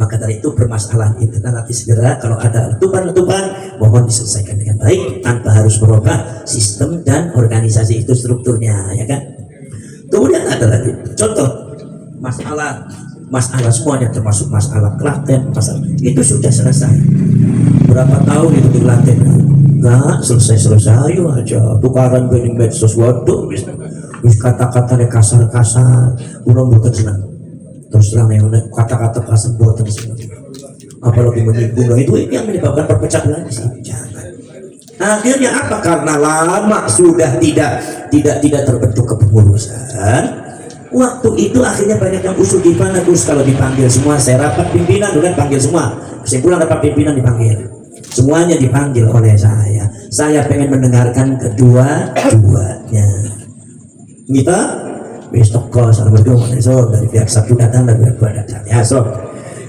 Maka dari itu permasalahan internal nanti segera kalau ada letupan-letupan mohon diselesaikan dengan baik tanpa harus merubah sistem dan organisasi itu strukturnya, ya kan? Kemudian ada lagi contoh masalah semuanya termasuk masalah Klaten, masalah itu sudah selesai. Berapa tahun itu di Klaten? Enggak selesai aja. Tukaran bening medsos waduh wis kata-katanya kasar-kasar, urang boten senang. Terus terang yang kata-kata kasar boten senang. Apalagi menyinggung itu yang menyebabkan perpecahan di sini. Jangan. Akhirnya apa? Karena lama sudah tidak terbentuk kepengurusan. Waktu itu akhirnya banyak yang usul gimana Gus kalau dipanggil semua, saya rapat pimpinan bukan panggil semua. Kesimpulan rapat pimpinan dipanggil. Semuanya dipanggil oleh saya. Saya pengen mendengarkan kedua-duanya. Kita besok kos so dari pihak satu datang dari pihak dua datang. Ya so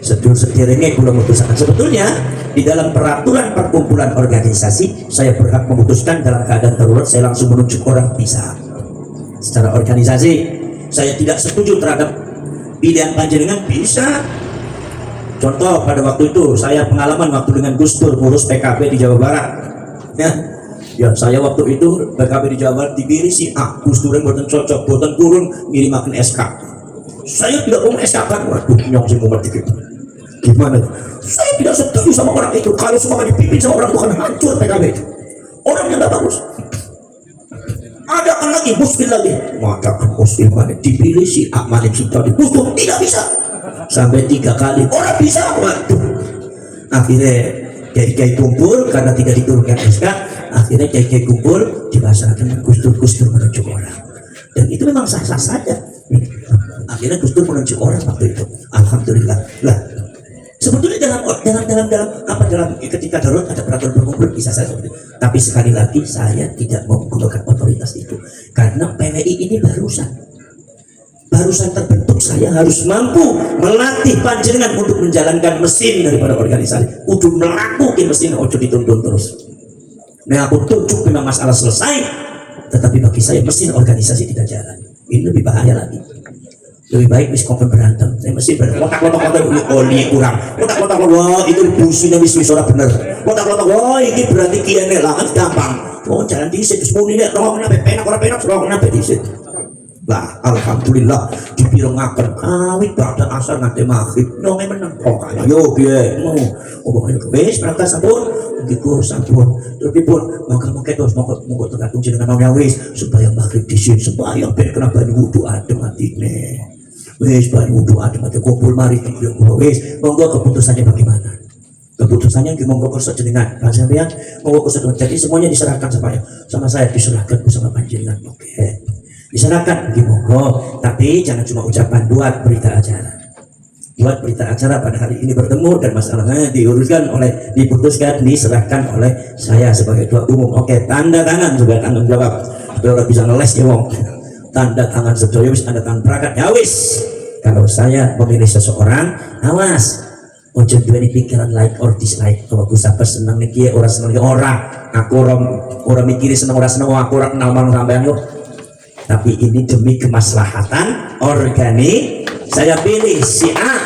setirnya belum memutuskan. Sebetulnya di dalam peraturan perkumpulan organisasi saya berhak memutuskan dalam keadaan darurat saya langsung menunjuk orang bisa. Secara organisasi saya tidak setuju terhadap pilihan panjenengan bisa. Contoh pada waktu itu saya pengalaman waktu dengan Gus Dur ngurus PKB di Jawa Barat. Ya saya waktu itu PKB di Jawa Barat dipilih si Gus Dur yang buatan cocok, buatan turun ngirimakan SK. Saya tidak mau SK kan, waduh nyong sih mau dikit. Gimana? Saya tidak setuju sama orang itu. Kalau semua dipimpin sama orang itu akan hancur PKB itu. Orang yang tidak bagus. Adakan lagi muslim lagi, maka muslim lagi dipilih si Malik Sutadi. Gus Dur tidak bisa. Sampai 3 kali orang bisa, waduh. Akhirnya kiai kumpul karena tidak diturunkan SK. Akhirnya kiai kumpul dilaksanakan Gus Dur menunjuk orang, dan itu memang sah-sah saja. Akhirnya Gus Dur menunjuk orang waktu itu, alhamdulillah. Lah sebetulnya dalam ketika darurat ada peraturan perkumpulan bisa saja, tapi sekali lagi saya tidak mau menggunakan otoritas itu karena PWI ini barusan. barusan terbentuk, saya harus mampu melatih panjenengan untuk menjalankan mesin daripada organisasi. Kudu melakukan mesin, ojo dituntun terus. Nah aku tunjuk memang masalah selesai, tetapi bagi saya mesin organisasi tidak jalan. Ini lebih bahaya lagi. Lebih baik wis kongkon berantem. Saya mesti kotak-kotak oli kurang. Kotak-kotak wah itu businya wis ora bener. Kotak-kotak wah ini berarti kiane lah kan gampang. Oh jangan diisit terus muni nek rokok nape penak ora penak rokok nape diisit. Lah alhamdulillah dipirungaken awit badhe asar nganti maghrib nonge meneng pokoknya yo piye oh wis berangkat sampun gitu sampun terpipun monggo terus monggo tergantung jenengan nang wis supaya maghrib disin supaya ben kena banyu wudu adem atine wis banyu wudu adem ate kumpul mari wis monggo keputusannya bagaimana keputusannya monggo kersa jenengan sampeyan monggo kersa jadi semuanya diserahkan sama saya diserahkan bersama panjenengan oke diserahkan bagi monggo, tapi jangan cuma ucapan, buat berita acara pada hari ini bertemu dan masalahnya diputuskan diserahkan oleh saya sebagai ketua umum. Oke, tanda tangan juga tanggung jawab biar bisa ngeles ya wong tanda tangan sedoyo wis tanda tangan prakat ya wis. Kalau saya memilih seseorang, awas ojo duweni pikiran like or dislike. Kalau aku sabar seneng niki ora seneng ora, aku ora mikiri seneng ora seneng aku ora kenal marang sampean yo. Tapi ini demi kemaslahatan organik, saya pilih si A,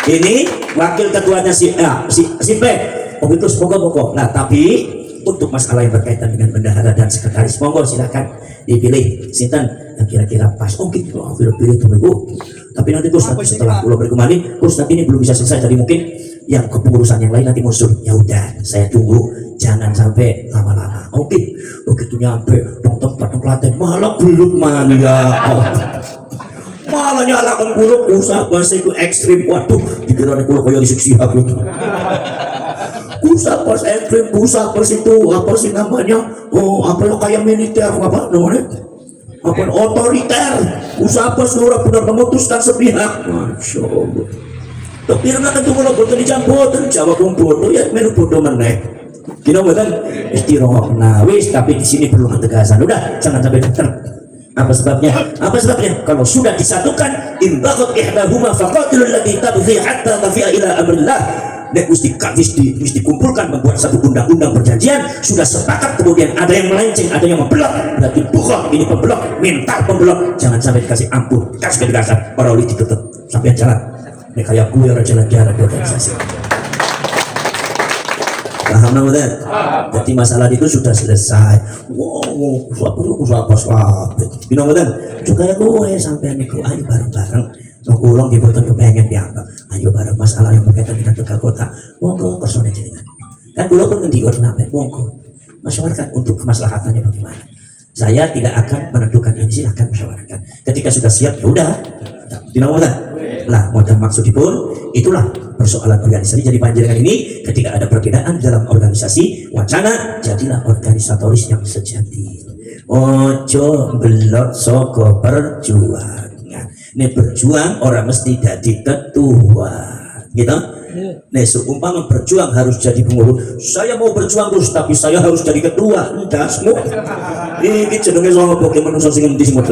ini wakil ketuanya si A, si B, itu monggo. Nah tapi untuk masalah yang berkaitan dengan bendahara dan sekretaris, monggo silakan dipilih sinten yang kira-kira pas. Oh gitu, pilih tunggu. Tapi nanti terus setelah pulau berkembali, terus nanti ini belum bisa selesai, jadi mungkin yang kepengurusan yang lain nanti muncul. Ya udah, saya tunggu, jangan sampai lama-lama. Oke, begitu nyampe tempat pelatihan malah belum mania. Malah nyalakan buluk, usah bahasa itu ekstrim. Waduh, dikira nih buluk kayak disiksa aku. Usah pas ekstrim, usah pas itu apa sih namanya? Oh, apa yang kayak militer apa namanya? Apa otoriter? Usah pas orang benar memutuskan sepihak. Masya Allah. Tapi yang akan tunggu lo bodoh dicampur, jawab bodoh ya menu bodoh meneh. Kita bukan istirahat. Nah, wis tapi di sini perlu ketegasan. Udah, jangan sampai datang. Apa sebabnya? Apa sebabnya? Kalau sudah disatukan, in baghat ihdahuma faqatilul lati tabghi hatta tafi'a ila amrillah. Nek mesti dikumpulkan membuat satu undang-undang perjanjian, sudah sepakat kemudian ada yang melenceng, ada yang membelok, berarti bukan ini pembelok, mental pembelok. Jangan sampai dikasih ampun, kasih ketegasan, para oleh ditutup sampai jalan. Ini kayak gue orang jalan-jalan di organisasi. Paham namanya? Jadi masalah itu sudah selesai. Wow, apa? Bina betul. Juga ya gue sampai niku ayo bareng-bareng. Ulang di boten kepengen dianggap. Ayo bareng masalah yang berkaitan dengan Tegal Kota. Monggo persone jenengan. Kan kula pun ngendi kenapa? Monggo. Masyarakat untuk kemaslahatannya bagaimana? Saya tidak akan menentukan ini, silahkan musyawarahkan. Ketika sudah siap, ya udah. Dina betul. Lah, modal maksudipun itulah persoalan organisasi. Jadi panjenengan ini ketika ada perbedaan dalam organisasi wacana, jadilah organisatoris yang sejati. Ojo belok soko perjuangan. Nih berjuang orang mesti jadi ketua, gitu. Nih seumpama berjuang harus jadi pengurus. Saya mau berjuang terus, tapi saya harus jadi ketua. Enggak semua. Ini cenderungnya soal bagaimana sosial media semua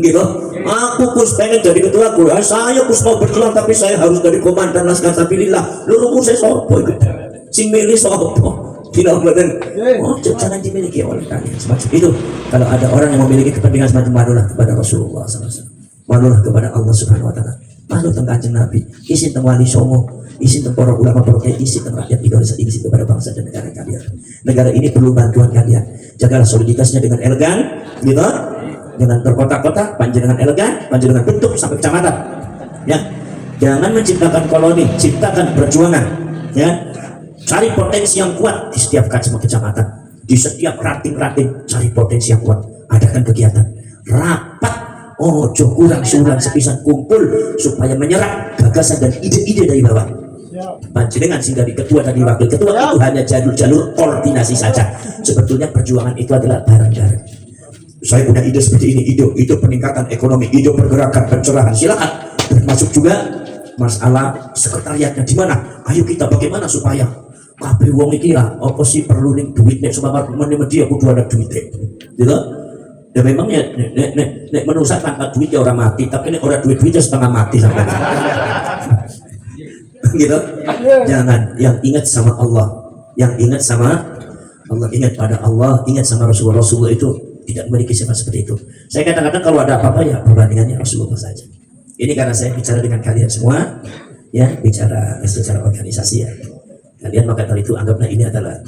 gitu. Aku kus pengen jadi ketua aku. Saya kus mau berjuang, tapi saya harus jadi komandan laskar sabilillah. Lu rumus saya sopo gitu. Sing milih sopo. Tidak betul. Oh, jangan dimiliki oleh kalian semacam itu. Kalau ada orang yang memiliki kepentingan semacam malulah kepada Rasulullah SAW. Malulah kepada Allah Subhanahu Wa Taala. Malu tentang kanjeng Nabi. Isi tentang wali songo. Isi tentang para ulama para kiai. Isi tentang rakyat Indonesia. Isi kepada bangsa dan negara kalian. Negara ini perlu bantuan kalian. Jagalah soliditasnya dengan elegan, gitu. Dengan berkotak-kotak, panjenengan elegan, panjenengan bentuk sampai kecamatan. Ya, jangan menciptakan koloni, ciptakan perjuangan. Ya, cari potensi yang kuat di setiap kecamatan, di setiap rating-rating, cari potensi yang kuat. Adakan kegiatan rapat. Oh, kurang sebulan sepisan kumpul supaya menyerap gagasan dan ide-ide dari bawah. Panjenengan sehingga di ketua dan di wakil ketua itu hanya jalur-jalur koordinasi saja. Sebetulnya perjuangan itu adalah bareng-bareng. Saya punya ide seperti ini, ide peningkatan ekonomi, ide pergerakan, pencerahan, silakan. Termasuk juga masalah sekretariatnya di mana. Ayo kita bagaimana supaya kabeh wong iki lah, apa sih perlu ning duit nek supaya media kudu ada duit. Gitu. Ya memang ya nek manusia tanpa duit ya orang mati, tapi nek orang duit ya setengah mati sampai. Gitu. Jangan, yang ingat sama Allah, yang ingat sama Allah, ingat pada Allah, ingat sama Rasulullah. Rasulullah itu tidak memiliki sifat seperti itu. Saya kadang-kadang kalau ada apa-apa ya perbandingannya Rasulullah saja. Ini karena saya bicara dengan kalian semua, ya bicara secara organisasi ya. Kalian maka dari itu anggaplah ini adalah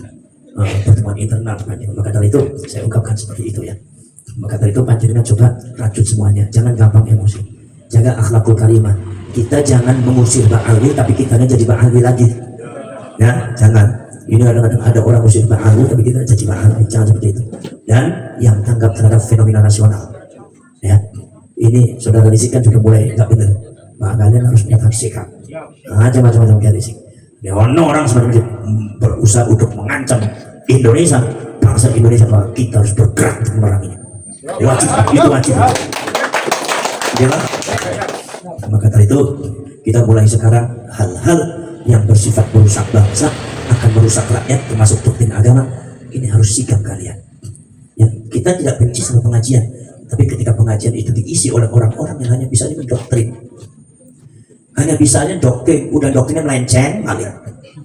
pertemuan internal. Maka dari itu saya ungkapkan seperti itu ya. Maka dari itu panjenengan coba rajut semuanya, jangan gampang emosi, jaga akhlakul karimah. Kita jangan mengusir Pak Alwi tapi kitanya jadi Pak Alwi lagi ya, jangan. Ini kadang-kadang ada orang usir Pak Alwi tapi kita jadi Pak Alwi, jangan seperti itu. Dan yang tanggap terhadap fenomena nasional ya, ini saudara Rizik kan juga mulai nggak benar, maka kalian harus punya sikap macam-macam kayak Rizik. Ya, orang sebenarnya berusaha untuk mengancam Indonesia, bangsa Indonesia, maka kita harus bergerak untuk memeranginya. Wajib, itu wajib. Ya, maka dari itu kita mulai sekarang hal-hal yang bersifat merusak bangsa, akan merusak rakyat, termasuk doktrin agama, ini harus sikap kalian. Ya, kita tidak benci sama pengajian, tapi ketika pengajian itu diisi oleh orang-orang yang hanya bisa mendoktrin, hanya bisanya doktrin, udah doktrinnya melenceng, kalian,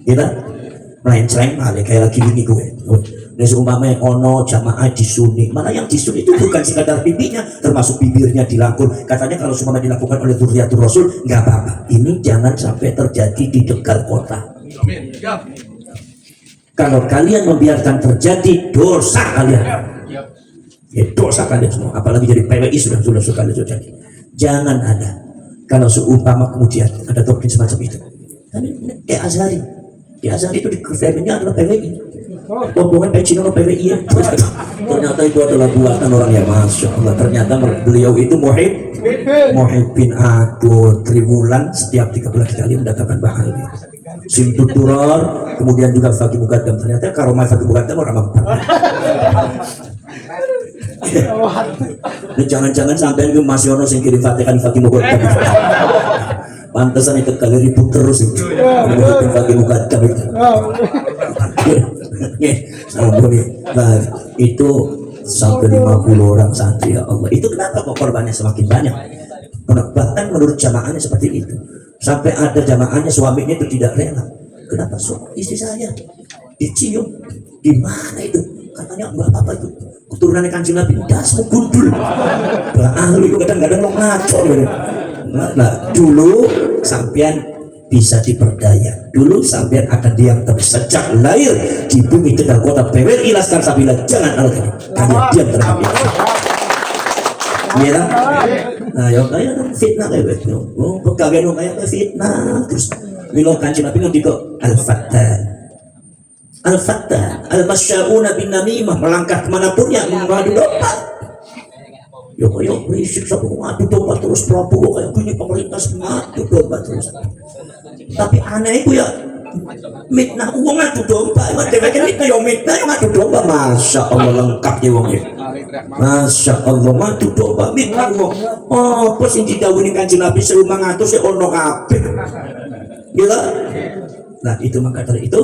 gitu, melenceng, kalian kayak lagi ini gue. Dan seumpamanya ono jamaah disuni, mana yang disuni itu bukan sekadar pipinya, termasuk bibirnya dilakul. Katanya kalau semua dilakukan oleh Dzurriyyatur Rasul nggak apa-apa. Ini jangan sampai terjadi di Tegal kota. Kalau kalian membiarkan terjadi, dosa kalian. Ya, dosa kalian semua. Apalagi jadi PWI sudah sekali terjadi. Jangan ada. Kalau seumpama kemudian ada doktrin semacam itu. Kayak Azhari. Di Azhari itu di kefermennya adalah PWI. Ngomongin pecino PWI ya. Ternyata itu adalah buatan orang ya, masya Allah. Ternyata beliau itu muhibbin aduh triwulan setiap 13 kali mendatangkan bahan Simtud Duror, kemudian juga Fakih Muqaddam. Ternyata karomah Fakih Muqaddam orang mampan. Jangan-jangan sampai ke Mas Yono sing kirim Fatihah Fakih Muqaddam. Pantesan itu kali ribut terus itu. Fakih Muqaddam itu. Nah, itu sampai 50 orang santri, ya Allah. Itu kenapa kok korbannya semakin banyak? Bahkan menurut jamaahnya seperti itu. Sampai ada jamaahnya suaminya itu tidak rela. Kenapa? Istri saya dicium. Di mana itu? Katanya enggak apa-apa itu. Keturunan Kanjeng Nabi dasmu gundul. Ahli itu kadang-kadang mau ngaco gitu. Nah, dulu sampean bisa diperdaya. Dulu sampean akan diam, tapi sejak lahir di bumi Tegal kota PWI Laskar Sabila, jangan alih kalian diam terhadap itu. Iya, nah ya kayak fitnah kayak begitu. Oh, pegawai kayak fitnah terus. Milo Kanjeng Nabi ngerti kok Al-Fattah, Al-Masya'una bin Namimah, melangkah kemanapun yang mengadu domba. Ya kayak berisik sama mengadu domba terus, Prabowo kayak gini pemerintah mengadu domba terus. Tapi aneh itu ya mitnah uang ngadu domba, emang dewek mitnah yang mitnah yang ngadu domba, masya Allah lengkap ya uangnya, masya Allah ngadu domba mitnah uang. Oh, pas yang didawini Kanjeng Nabi 1500 ya ono kabeh, gila. Nah itu maka dari itu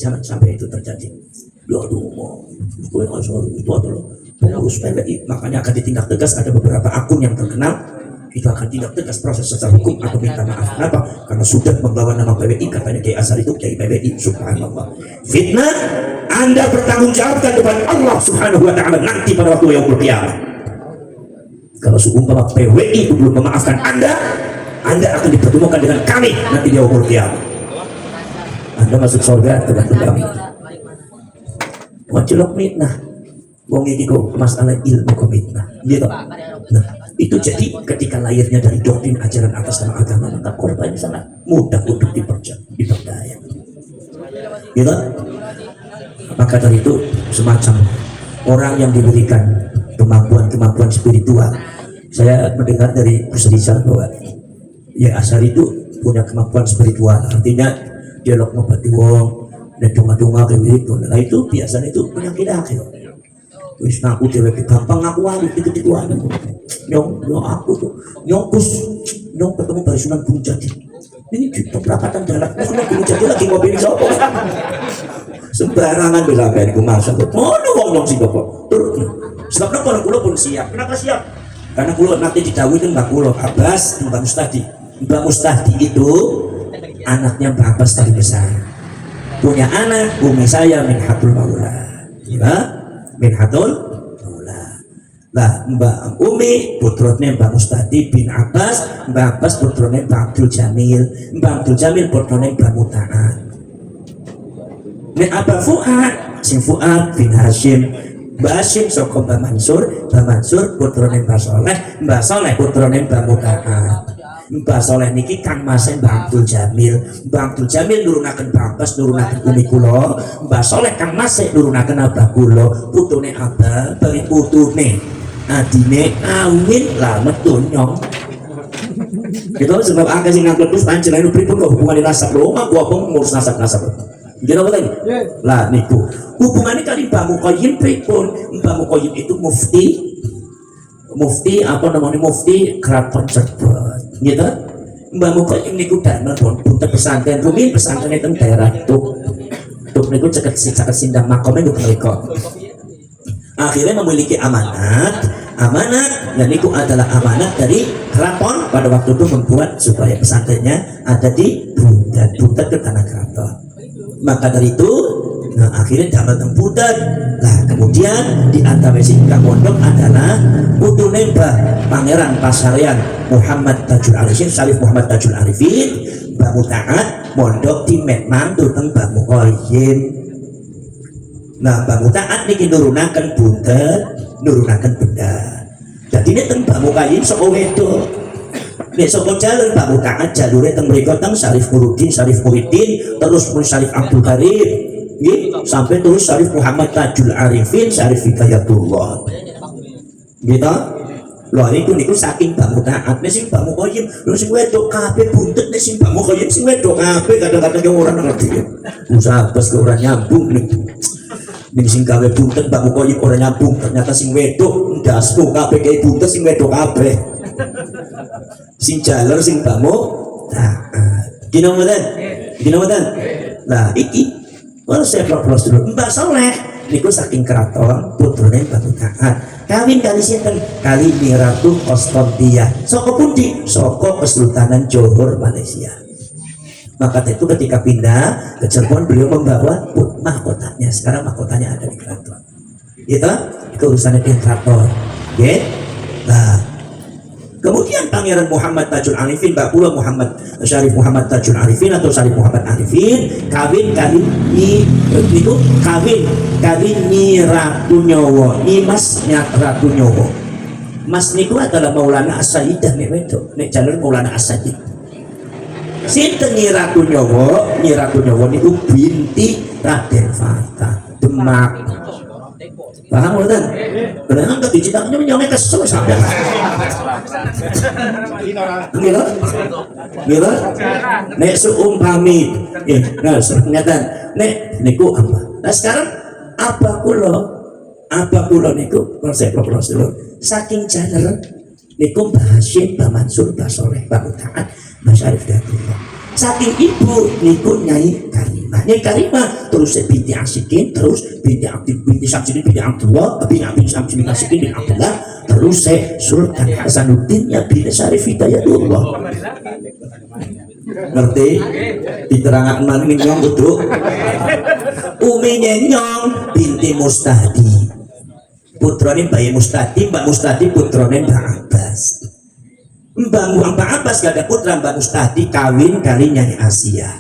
jangan sampai itu terjadi. Ya aduh, gue nggak soal itu adalah pengurus PWI, makanya akan ditindak tegas. Ada beberapa akun yang terkenal itu akan tindak tegas proses secara hukum atau minta maaf. Kenapa? Karena sudah membawa nama PWI, katanya Kiai Azhar itu Kiai PWI. Subhanallah. Fitnah, Anda bertanggung jawabkan depan Allah Subhanahu wa Ta'ala nanti pada waktu yaumul qiyamah. Kalau seumpama PWI itu belum memaafkan Anda akan dipertemukan dengan kami nanti di yaumul qiyamah. Anda masuk surga tergantung kami. Wajelok mitnah. Wong iki kok masalah ilmu komitmen. Gitu. Nah, itu jadi ketika lahirnya dari doktrin ajaran atas nama agama, maka korbannya sangat mudah untuk diperdaya. Gitu. Maka dari itu semacam orang yang diberikan kemampuan spiritual. Saya mendengar dari Ustaz Rizal bahwa ya Azhar itu punya kemampuan spiritual. Artinya dialog ngobati wong dan donga-donga kayak gitu. Nah itu biasanya itu penyakit akhir. Wis ngaku dewek gampang ngaku wae gitu aja. Nyong aku tuh nyong ketemu dari Sunan Gunung Jati. Ini di perapatan jalan Sunan Gunung Jati lagi ngopi di sopo. Sembarangan bila ben ku masuk. Ono wong sing kok. Turun. Sebab kalau kula pun siap. Kenapa siap? Karena kula nanti didhawuhi Mbah kula Abbas, Mbah Mustadi. Mbah Mustadi itu anaknya Mbah Abbas tadi besar. Punya anak umi saya Minhatul Maula. Ya, Minhatul Maula. Lah Mbak Umi putrane Mbah Mustadi bin Abbas, Mbah Abbas putrane Mbah Abdul Jamil, Mbah Abdul Jamil putrane Mbah Muta'at. Nek Abah Fuad, sing Fuad bin Hashim, Mbah Hashim saka Mbah Mansur putrane Mbah Soleh, Mbah Soleh putrane Mbah Muta'at. Mbah Soleh niki kang mase Mbah Abdul Jamil. Mbah Abdul Jamil nurunaken Mbah Abbas, nurunaken umi kula. Mbah Soleh kang mase nurunaken abah kula. Putune abah bari putune adine awin lah metu nyong. Gitu sebab akeh sing ngangkut terus pancen anu pripun kok hubungane nasab lho, aku apa ngurus nasab-nasab. Gitu apa lagi? Lah niku hubungane kali Mbah Muqayyim pripun? Mbah Muqayyim itu mufti apa namanya, mufti keraton Cirebon gitu. Mbah Muqayyim niku damel punten pesantren rumiyin pesantren teng daerah Tuk niku ceket sindang makome niku mriku. Akhirnya memiliki amanat dan itu adalah amanat dari keraton pada waktu itu membuat supaya pesantrennya ada di Buntet ke tanah keraton. Maka dari itu akhirnya damel teng Buntet. Nah kemudian di antara singkang pondok adalah putune Mbah Pangeran Pasarian Muhammad Tajul Arifin, Syarif Muhammad Tajul Arifin, Mbah Muta'at mondok di Metmantu teng Mbah Muqayyim. Nah Mbah Muta'at niki nurunaken Buntet, nurunaken benda. Jadi ini teng Mbah Muqayyim saka wedok. Nek saka jalur Mbah Muta'at jalure teng mriku teng Syarif Nuruddin, Syarif Muhyiddin, terus pun Syarif Abdul Karim. Sampai terus Syarif Muhammad Tajul Arifin, Syarif Hidayatullah gitu loh. Niku saking Mbah Muta'at. Nek sing Mbah Muqayyim lho sing wedok kabeh Buntet, nek sing Mbah Muqayyim sing wedok kabeh kadang-kadang yang orang ngerti usah bas ke orang nyambung ning sing gawe Buntet Mbah Muqayyim orang nyambung, ternyata sing wedok ndasmu kabeh kayak Buntet sing wedok kabeh sing jalur sing Mbah Muta'at gino mboten. Nah iki kalau saya propos dulu, Mbah Soleh niku saking keraton putrane Mbah Muta'at. Kawin kali sinten? Kali Miratu Konstantia. Saka pundi? Saka Kesultanan Johor Malaysia. Maka itu ketika pindah ke Cirebon beliau membawa mahkotanya. Sekarang mahkotanya ada di keraton. Gitu? Itu urusannya di keraton. Oke? Nah, kemudian Pangeran Muhammad Tajul Arifin, Mbak Pula Muhammad Syarif Muhammad Tajul Arifin atau Syarif Muhammad Arifin kawin Nyi Ratu Nyowo, Nyi Masnya Ratu Nyowo. Mas niku adalah Maulana As-Sayyidah nek wedok, nek jalur Maulana As-Sayyid. Sinten Nyi Ratu Nyowo? Nyi Ratu Nyowo niku binti Raden Fata Demak. Paham kan? Benar kan dicetaknya menyongnya kesel sampai. Gitu? Nek seumpami, nah pernyataan. Nek niku apa? Nah sekarang apa kulo niku? Kalau saya propos dulu. Saking jalan niku Mbah Hashim, Mbah Mansur, Mbah Soleh, Mbah Muta'at, Mbah Syarif Hidayatullah. Saking ibu niku Nyai Karimah. Nyai Karimah terus binti Asikin, terus binti Samsudin, binti Abdullah, binti Samsudin Asikin, binti Abdullah, terus Sultan Hasanuddin ya binti Syarif Hidayatullah. Ngerti? Diterangkan mana nyong duduk. Uminya nyong binti Mustadi. Putrane Mbak Mustadi, Mbak Mustadi putrane Mbak Abbas. Mbak Abbas gak ada putra, Mbak Mustadi kawin kali Nyai Asia.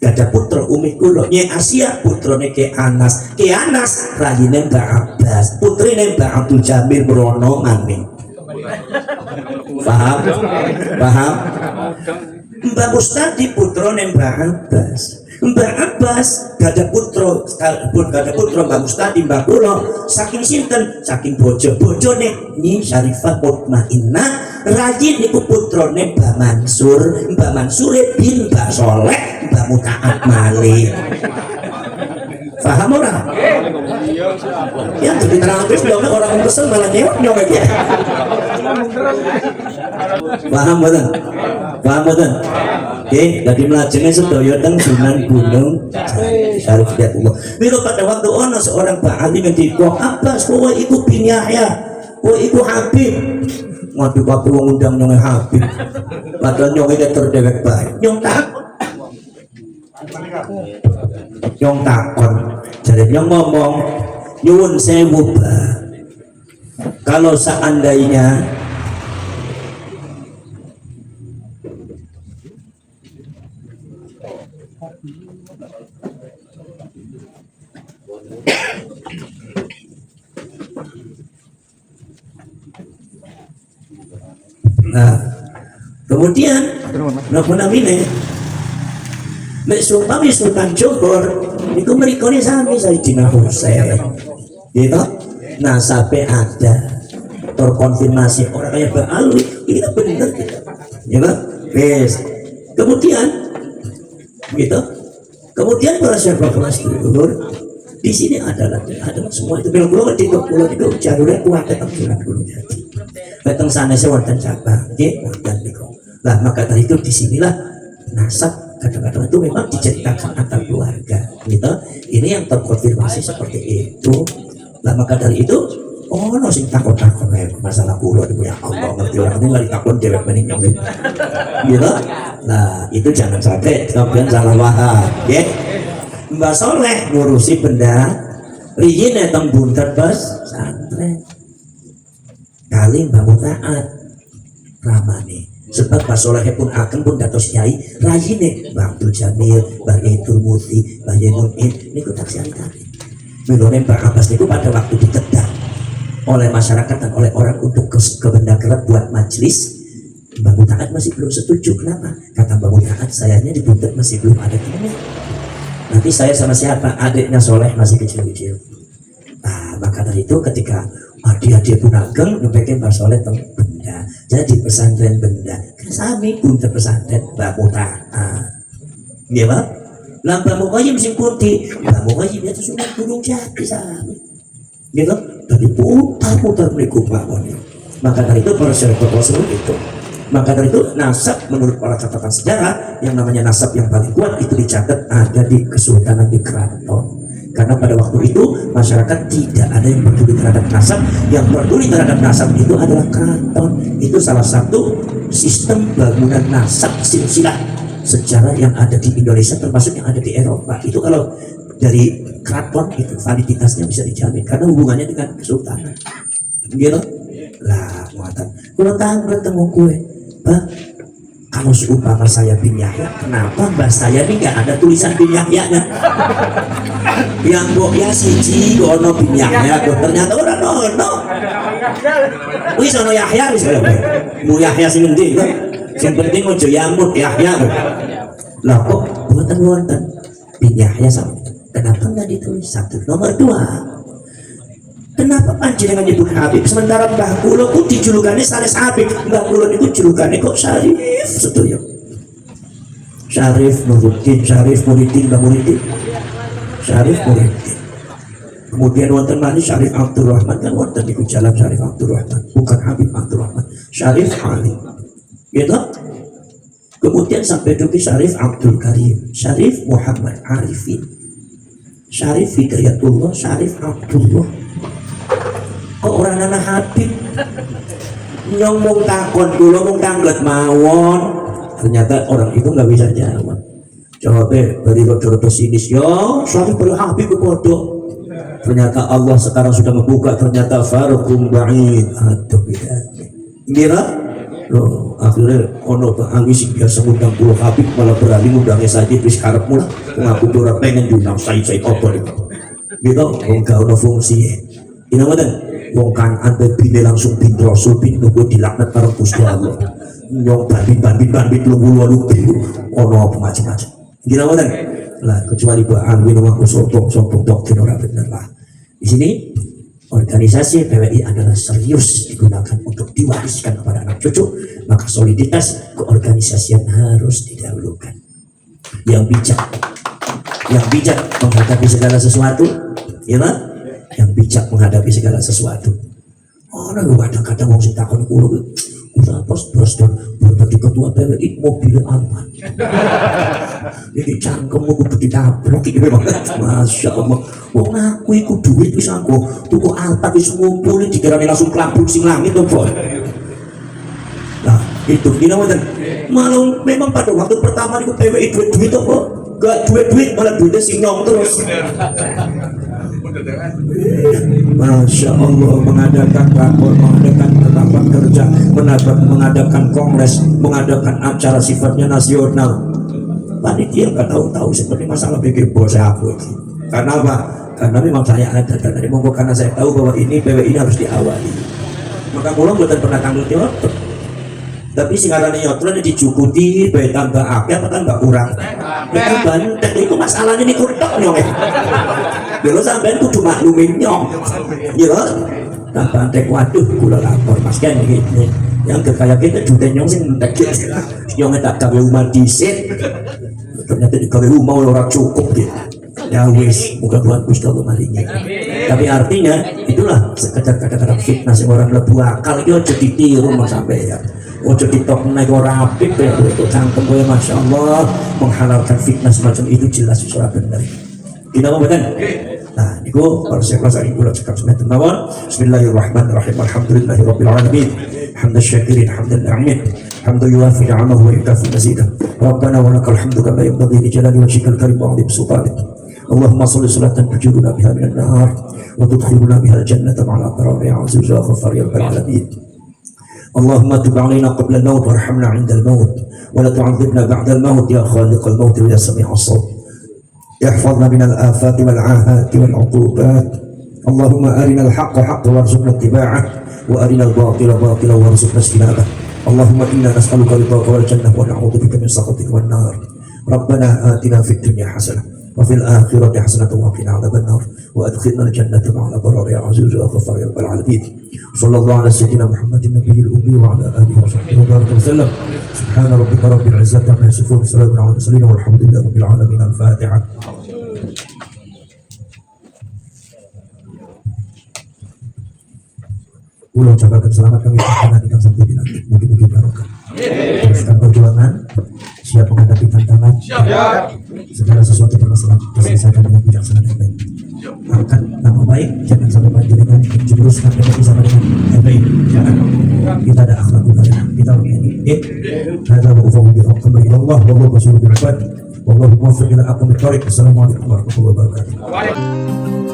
Gak ada putra umi kulo. Nyai Asia putrane Ki Anas. Ki Anas rayine Mbak Abbas. Putrine Mbak Abdul Jamil Brono Maning. Paham? Mbak Mustadi putrane Mbak Abbas. Mbak Abbas gak ada putra Mbak Mustadi Mbak Kulo saking sinten saking bojone Nyi Syarifah Mutmainnah rajin niku putrane Mbak Mansur bin Mbak Soleh Mbak Muta'at malih. Paham orang? Ya jadi terang terus dong orang kesel malah nyewek aja. Paham betul? Paham mboten? Oke, dadi mlajenge sedaya teng Sunan Gunung Syarif Hidayatullah. Mila pada waktu ono seorang Pak alim yang dikok Abbas kowe iku bin Yahya, kowe iku Habib. Waduh kabeh wong undang nyong Habib. Padahal nyong iki terdewek bae. Nyong takon. Jadi nyong ngomong, nyuwun sewu Pak. Kalau seandainya nah, kemudian napa namine nek sumpami Sultan Johor niku mrikone sami Sayyidina Husain gitu nasabe ada terkonfirmasi orang kayak Bang Alwi ini kan benar gitu ya Pak wes kemudian gitu kemudian para sahabat kelas dulur di sini ada semua itu belum di pulau itu jalurnya kuat tetap Sunan Gunung Jati datang sana wonten cabang nggih wonten niku lah maka dari itu disinilah nasab kadang-kadang itu memang diceritakan antar keluarga gitu ini yang terkonfirmasi seperti itu lah maka dari itu no sing takut-takut masalah pulau itu ya Allah ngerti orang ini nggak ditakut dewek meninggal gitu nah itu jangan sampai kemudian salah paham ya Mbak Soleh ngurusi benda riyin teng buntet pesantren kali Mbak Mutaat ramane sebab Mbak Soleh pun akan pun dados yai rayine Mbak Abdul Jamil Mbak Idul Muti Mbak Yenunin niku taksian kali milone Mbak Abbas niku pada waktu dikedah oleh masyarakat dan oleh orang untuk ke benda kerap buat majelis Mbak Mutaat masih belum setuju kenapa kata Mbak Mutaat sayanya di buntet masih belum ada temennya nanti saya sama siapa adiknya Soleh masih kecil-kecil nah maka dari itu ketika adik-adik pun ageng ngepekin Mbak Soleh teng benda jadi pesantren benda kan sami pun pesantren Mbak Mutaat iya Pak lah Mbak Mukayyim sing pundi Mbak Mukayyim itu Sunan Gunung Jati sami gitu dari putar-putar meniku mawon maka dari itu para sahabat Rasul itu maka dari itu nasab menurut para catatan sejarah yang namanya nasab yang paling kuat itu dicatat ada di Kesultanan di Keraton karena pada waktu itu masyarakat tidak ada yang peduli terhadap nasab yang peduli terhadap nasab itu adalah Keraton itu salah satu sistem bangunan nasab silsilah sejarah yang ada di Indonesia termasuk yang ada di Eropa itu kalau dari Keraton itu validitasnya bisa dijamin karena hubungannya dengan Kesultanan gitu lah muatan kalau tahu bertemu kue Bah, kalau seumpama saya bin Yahya kenapa mbah saya ini nggak ada tulisan bin Yahya nya yang kok ya siji ono bin Yahya ternyata orang ono wis ono Yahya wis mu Yahya sing endi sing penting ojo yamut Yahya lah kok wonten bin Yahya sama kenapa nggak ditulis satu nomor dua kenapa panjenengan nyebut Habib sementara Mbah Kula ku dijulukannya Sanes Habib Mbah Kula itu julukannya kok Syarif setuju Syarif Nuruddin Syarif Muridin Mbah Muridin Syarif Muridin kemudian wonten manis Syarif Abdurrahman kan wonten iku jalan Syarif Abdurrahman bukan Habib Abdurrahman Syarif Ali gitu kemudian sampai duki Syarif Abdul Karim Syarif Muhammad Arifin Syarif Hidayatullah Syarif Abdullah kok orang anak Habib nyong mung takon dulu mung tanglet mawon ternyata orang itu nggak bisa jawab jawabnya dari rodo-rodo sinis yo Syarif pada Habib bodoh ternyata Allah sekarang sudah membuka ternyata farukum ba'id aduh bidanya ngira loh akhirnya ono bangi sih biasa ngundang pulau Habib malah berani ngundangnya saja terus harap mula ngaku dora pengen diundang saya opor itu gitu enggak ono fungsi ini apa wong kan anda bine langsung bin Rasul bin nunggu dilaknat karo Gusti Allah nyong bandit lu ono apa macam-macam gila apa lah kecuali Pak Alwi aku sombong doktrin orang bener lah di sini organisasi PWI adalah serius digunakan untuk diwariskan kepada anak cucu maka soliditas keorganisasian harus didahulukan yang bijak menghadapi segala sesuatu ya Pak yang bijak menghadapi segala sesuatu. Orang kadang-kadang mau sing takon kulo usaha pos dan berarti ketua PWI mobil Alphard. Ini cangkemmu kudu ditabrak iki memang. Masya Allah. Wong aku iku duit wis aku tuku Alphard wis ngumpul dikirani langsung kelambung sing langit to, Bos. Nah, itu gini wonten. Malah memang pada waktu pertama itu PWI duit apa? Gak duit malah duitnya sing nyong terus. Masya Allah, mengadakan rakor, mengadakan rapat kerja, mengadakan kongres, mengadakan acara sifatnya nasional. Panitia nggak tahu seperti masalah pikir bos aku. Karena apa? Karena memang saya ada dari monggo karena saya tahu bahwa ini PWI ini harus diawali. Maka pulang buatan pernah tanggung jawab. Tapi sekarang nyotron dicukuti, baik tambah akeh apa tambah kurang. Itu bantek itu masalahnya ini kurang nyong. Dulu sampean kudu maklumin nyong. Ya, tak bantek waduh kula lapor Mas kan gitu. Yang kekaya kita juta nyong sing entek. Nyong tak gawe rumah dhisik. Ternyata di gawe rumah ora cukup gitu. Ya wis, bukan Tuhan Gusti Allah malingnya. Tapi artinya itulah sekedar kata-kata fitnah sing orang lebu akal iki aja ditiru Mas sampai ya. Ojo ditok naik orang apik ya itu cangkem gue Masya Allah menghalalkan fitnah semacam itu jelas suara benar. Kita mau betul. Nah, itu harus saya pelajari dulu cakap semacam nawar. Bismillahirrahmanirrahim. Alhamdulillahirabbil alamin. Hamdan syakirin, hamdan na'imin. Hamdan yuwafi ni'amahu wa yukafi mazidah. Rabbana wa lakal hamdu kama yanbaghi li jalali wajhikal karim wa 'azimi sultanik. Allahumma shalli salatan tujiruna biha minan nar wa tudkhiluna biha al-jannata ma'al abrar ya 'aziz ya ghaffar ya rabbal alamin. اللهم تب علينا قبل الموت وارحمنا عند الموت ولا تعذبنا بعد الموت يا خالق الموت ويا سميع الصوت احفظنا من الآفات والعاهات والعقوبات اللهم أرنا الحق حقا وارزقنا اتباعه وأرنا الباطل باطلا وارزقنا اجتنابه اللهم إنا نسألك رضاك والجنة ونعوذ بك من سخطك والنار ربنا آتنا في الدنيا حسنة وفي الآخرة حسنة وقنا عذاب النار وأدخلنا الجنة مع الأبرار يا عزيز يا غفار يا رب العالمين صلى الله على سيدنا محمد النبي الأمي وعلى آله وصحبه وبارك وسلم سبحان ربك رب العزة عما يصفون وسلام على المرسلين والحمد لله رب العالمين الفاتحة. Ulang ucapkan selamat kami nantikan sampai di langit. Mugi-mugi barokah. Teruskan perjuangan, siap menghadapi tantangan. Segala sesuatu permasalahan diselesaikan dengan bijaksana dan baik. Angkat nama baik, jangan sampai bantu dengan menjerumuskan kita sama dengan yang baik. Jangan kita ada akhlak budaya, kita ini. Hada wa ufahu bi kembali Allah, wallahu basirun bil ibad. Wallahu muwaffiq ila aqwamit thariq. Assalamualaikum warahmatullahi wabarakatuh.